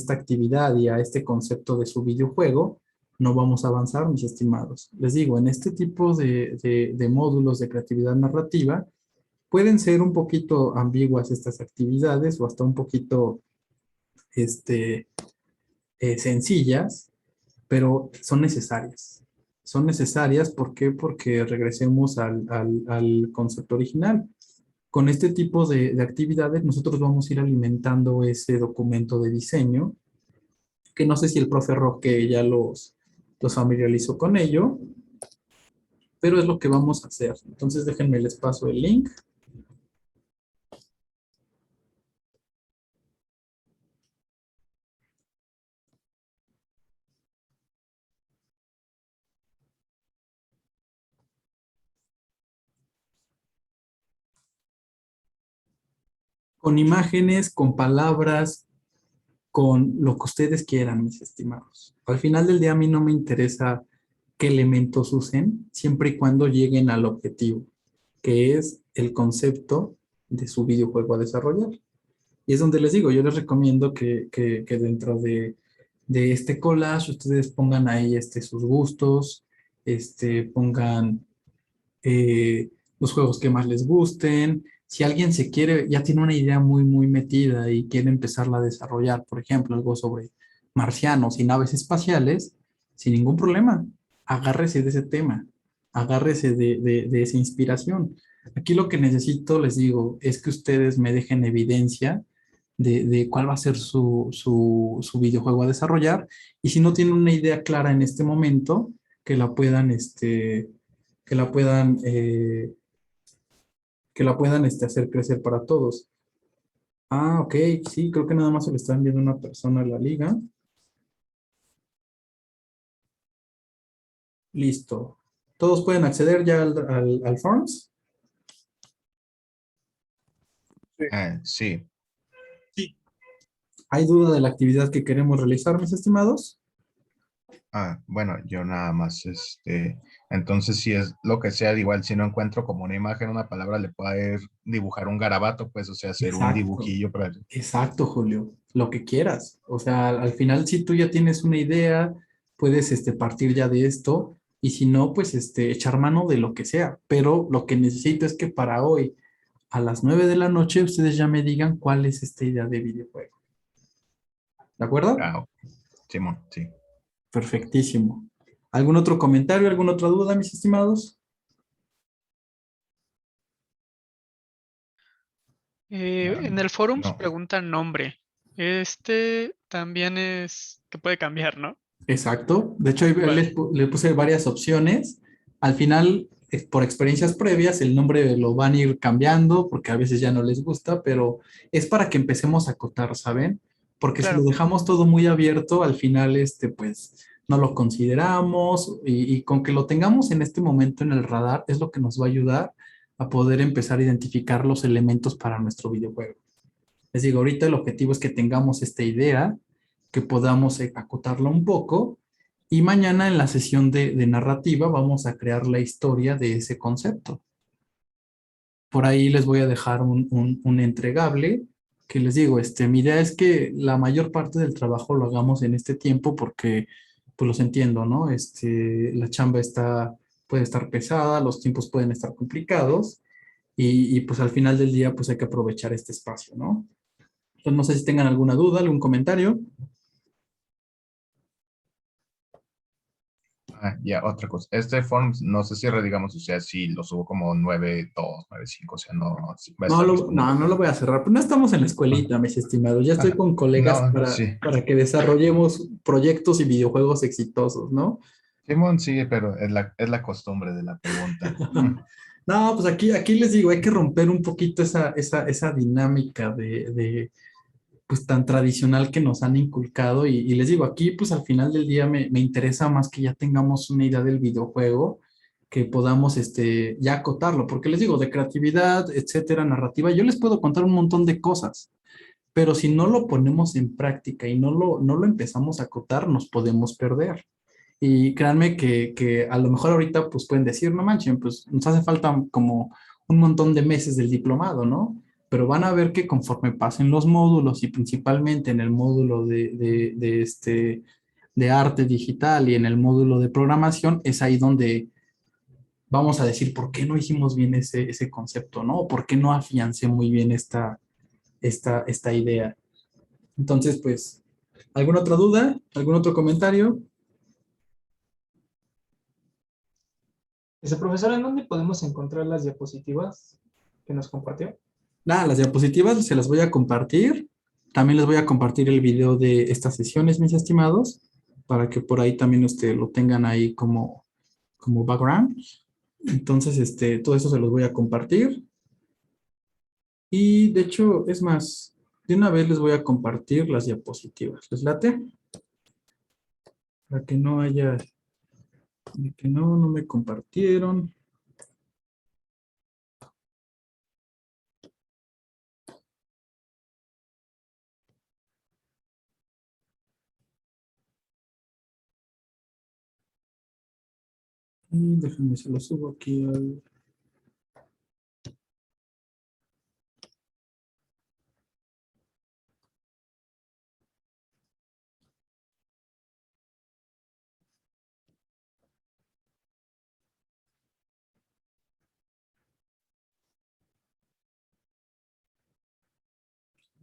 actividad y a este concepto de su videojuego, no vamos a avanzar, mis estimados. Les digo, en este tipo de módulos de creatividad narrativa, pueden ser un poquito ambiguas estas actividades o hasta un poquito sencillas, pero son necesarias. Son necesarias, ¿por qué? Porque regresemos al concepto original. Con este tipo de actividades, nosotros vamos a ir alimentando ese documento de diseño, que no sé si el profe Roque ya los familiarizó con ello, pero es lo que vamos a hacer. Entonces, déjenme les paso el link. Con imágenes, con palabras, con lo que ustedes quieran, mis estimados. Al final del día a mí no me interesa qué elementos usen, siempre y cuando lleguen al objetivo, que es el concepto de su videojuego a desarrollar. Y es donde les digo, yo les recomiendo que dentro de este collage ustedes pongan ahí sus gustos, pongan los juegos que más les gusten. Si alguien se quiere, ya tiene una idea muy metida y quiere empezarla a desarrollar, por ejemplo, algo sobre marcianos y naves espaciales, sin ningún problema, agárrese de ese tema, agárrese de esa inspiración. Aquí lo que necesito, les digo, es que ustedes me dejen evidencia de cuál va a ser su videojuego a desarrollar, y si no tienen una idea clara en este momento, que la puedan, que la puedan, eh, que la puedan hacer crecer para todos. Ah, ok, sí, creo que nada más se le está enviando una persona a la liga. Listo. ¿Todos pueden acceder ya al Forms? Sí. ¿Hay duda de la actividad que queremos realizar, mis estimados? Bueno, yo nada más, entonces si es lo que sea, igual si no encuentro como una imagen, una palabra, le puedo dibujar un garabato, pues, o sea, hacer un Exacto. dibujillo para... Exacto, Julio, lo que quieras. O sea, al final, si tú ya tienes una idea, puedes partir ya de esto y si no, pues echar mano de lo que sea. Pero lo que necesito es que para hoy, a las 9 de la noche, ustedes ya me digan cuál es esta idea de videojuego. ¿De acuerdo? Ok. Simón, sí. Perfectísimo. ¿Algún otro comentario, alguna otra duda, mis estimados? Ah, En el forums no, preguntan nombre. Este también es que puede cambiar, ¿no? Exacto. De hecho, ahí Vale, le puse varias opciones. Al final, por experiencias previas, el nombre lo van a ir cambiando porque a veces ya no les gusta, pero es para que empecemos a acotar, ¿saben? Porque si lo claro. dejamos todo muy abierto, al final, pues no lo consideramos y con que lo tengamos en este momento en el radar es lo que nos va a ayudar a poder empezar a identificar los elementos para nuestro videojuego. Les digo, ahorita el objetivo es que tengamos esta idea, que podamos acotarla un poco y mañana en la sesión de narrativa vamos a crear la historia de ese concepto. Por ahí les voy a dejar un entregable que les digo, mi idea es que la mayor parte del trabajo lo hagamos en este tiempo porque pues los entiendo, ¿no? La chamba puede estar pesada, los tiempos pueden estar complicados y pues al final del día pues hay que aprovechar este espacio, ¿no? Entonces, no sé si tengan alguna duda, algún comentario. ya, otra cosa. Este form, no sé si redigamos, o sea, si lo subo como 9.2, 9.5, o sea, no va a No estar lo, no, disponible no lo para... voy a cerrar, pero no estamos en la Ah, escuelita, mis estimados. Ya estoy ah, con colegas no, sí. para que desarrollemos proyectos y videojuegos exitosos, ¿no? Simón, sí, pero es la costumbre de la pregunta. No, pues aquí les digo, hay que romper un poquito esa dinámica pues tan tradicional que nos han inculcado y les digo, aquí pues al final del día me interesa más que ya tengamos una idea del videojuego, que podamos ya acotarlo, porque les digo, de creatividad, etcétera, narrativa, yo les puedo contar un montón de cosas, pero si no lo ponemos en práctica y no lo empezamos a acotar, nos podemos perder. Y créanme que a lo mejor ahorita pues pueden decir, no manchen, pues nos hace falta como un montón de meses del diplomado, ¿no? Pero van a ver que conforme pasen los módulos y principalmente en el módulo de arte digital y en el módulo de programación, es ahí donde vamos a decir por qué no hicimos bien ese concepto, ¿no? ¿Por qué no afiancé muy bien esta idea? Entonces, pues, ¿alguna otra duda? ¿Algún otro comentario? Dice, profesor, ¿en dónde podemos encontrar las diapositivas que nos compartió? Nada, las diapositivas se las voy a compartir. También les voy a compartir el video de estas sesiones, mis estimados, para que por ahí también lo tengan ahí como background. Entonces, todo eso se los voy a compartir. Y de hecho, es más, de una vez les voy a compartir las diapositivas. ¿Les late? Para que no haya, de que no me compartieron. Y déjenme, se lo subo aquí al...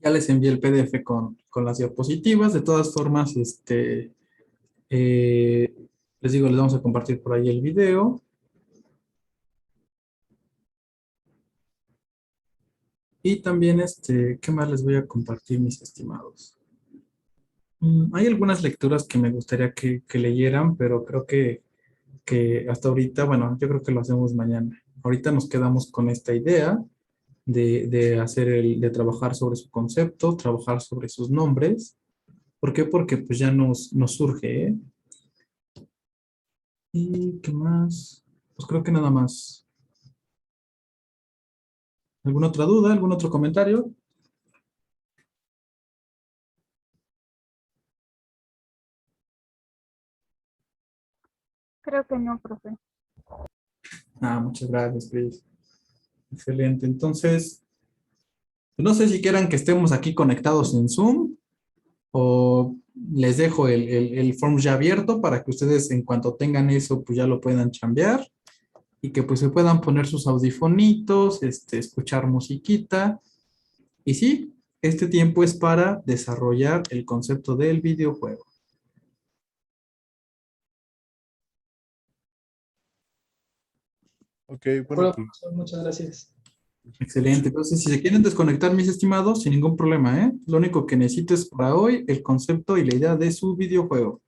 Ya les envié el PDF con las diapositivas. De todas formas, eh, les digo, les vamos a compartir por ahí el video. Y también, ¿qué más les voy a compartir, mis estimados? Hay algunas lecturas que me gustaría que leyeran, pero creo que hasta ahorita, bueno, yo creo que lo hacemos mañana. Ahorita nos quedamos con esta idea de trabajar sobre su concepto, trabajar sobre sus nombres. ¿Por qué? Porque pues ya nos surge, ¿eh? ¿Y qué más? Pues creo que nada más. ¿Alguna otra duda? ¿Algún otro comentario? Creo que no, profe. Muchas gracias, Chris. Excelente. Entonces, no sé si quieran que estemos aquí conectados en Zoom o les dejo el form ya abierto para que ustedes en cuanto tengan eso, pues ya lo puedan chambear y que pues se puedan poner sus audifonitos, escuchar musiquita. Y sí, este tiempo es para desarrollar el concepto del videojuego. Ok, De bueno, acuerdo, pues profesor, muchas gracias. Excelente. Entonces, si se quieren desconectar, mis estimados, sin ningún problema, ¿eh? Lo único que necesito es para hoy el concepto y la idea de su videojuego.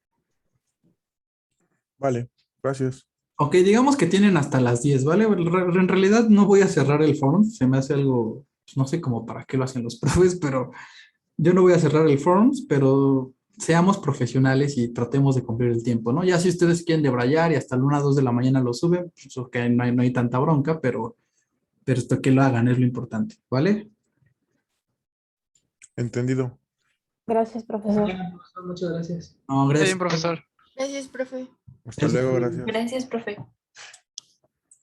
vale, gracias. Ok, digamos que tienen hasta las 10, ¿vale? En realidad no voy a cerrar el forum, se me hace algo, pues, no sé cómo para qué lo hacen los profes, pero yo no voy a cerrar el forum, pero seamos profesionales y tratemos de cumplir el tiempo, ¿no? Ya si ustedes quieren debrayar y hasta la 1 2 de la mañana lo suben, pues ok, no hay tanta bronca, pero esto que lo hagan es lo importante, ¿vale? Entendido. Gracias, profesor. Mañana, profesor, muchas gracias. No, Está gracias. bien, profesor. Gracias, profe. Hasta luego, gracias. Gracias, profe.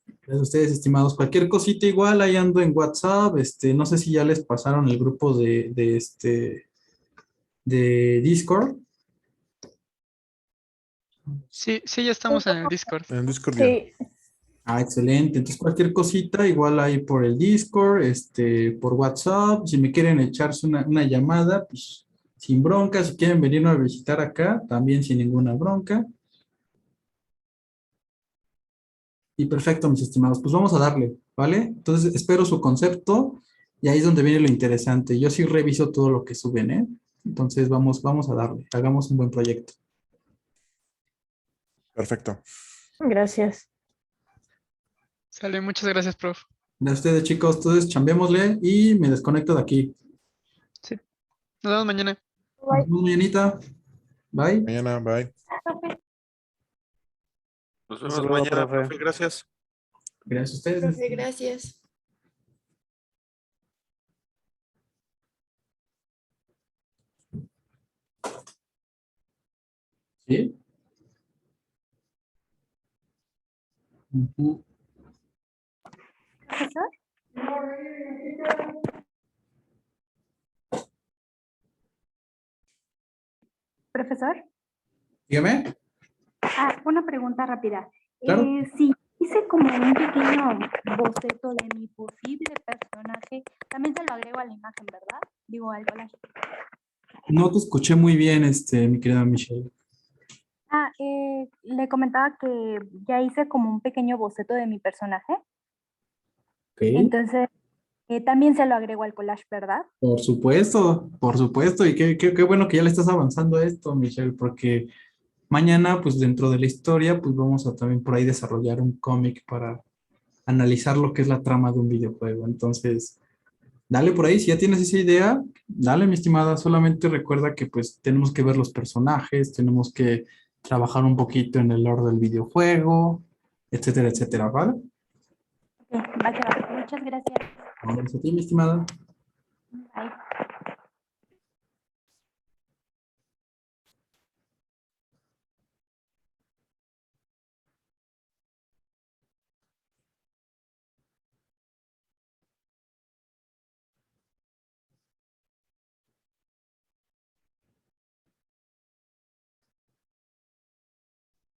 Gracias a ustedes, estimados. Cualquier cosita igual, ahí ando en WhatsApp. No sé si ya les pasaron el grupo de Discord. Sí, sí, ya estamos en el Discord. En Discord ya. Sí, Excelente. Entonces, cualquier cosita, igual ahí por el Discord, por WhatsApp. Si me quieren echarse una llamada, pues sin bronca. Si quieren venirnos a visitar acá, también sin ninguna bronca. Y perfecto, mis estimados. Pues vamos a darle, ¿vale? Entonces, espero su concepto y ahí es donde viene lo interesante. Yo sí reviso todo lo que suben, ¿eh? Entonces, vamos a darle. Hagamos un buen proyecto. Perfecto. gracias. Sale, muchas gracias, prof. De ustedes, chicos, entonces chambeémosle y me desconecto de aquí. Sí. Nos vemos mañana. Nos vemos mañanita. Bye. Mañana, bye. Nos Un vemos saludo, mañana, profe. profe. Gracias. Gracias a ustedes. Profe, gracias. ¿Sí? Ujú. ¿Profesor? ¿Profesor? Dígame. Una pregunta rápida. Claro. Si hice como un pequeño boceto de mi posible personaje, también se lo agrego a la imagen, ¿verdad? Digo, al collage. No te escuché muy bien, mi querida Michelle. Le comentaba que ya hice como un pequeño boceto de mi personaje. Ok. Entonces, también se lo agrego al collage, ¿verdad? Por supuesto, por supuesto. Y qué bueno que ya le estás avanzando a esto, Michelle, porque mañana, pues dentro de la historia, pues vamos a también por ahí desarrollar un cómic para analizar lo que es la trama de un videojuego. Entonces, dale por ahí, si ya tienes esa idea, dale, mi estimada. Solamente recuerda que pues tenemos que ver los personajes, tenemos que trabajar un poquito en el lore del videojuego, etcétera, etcétera, ¿vale? Va que va. Muchas gracias. Gracias a ti, mi estimada.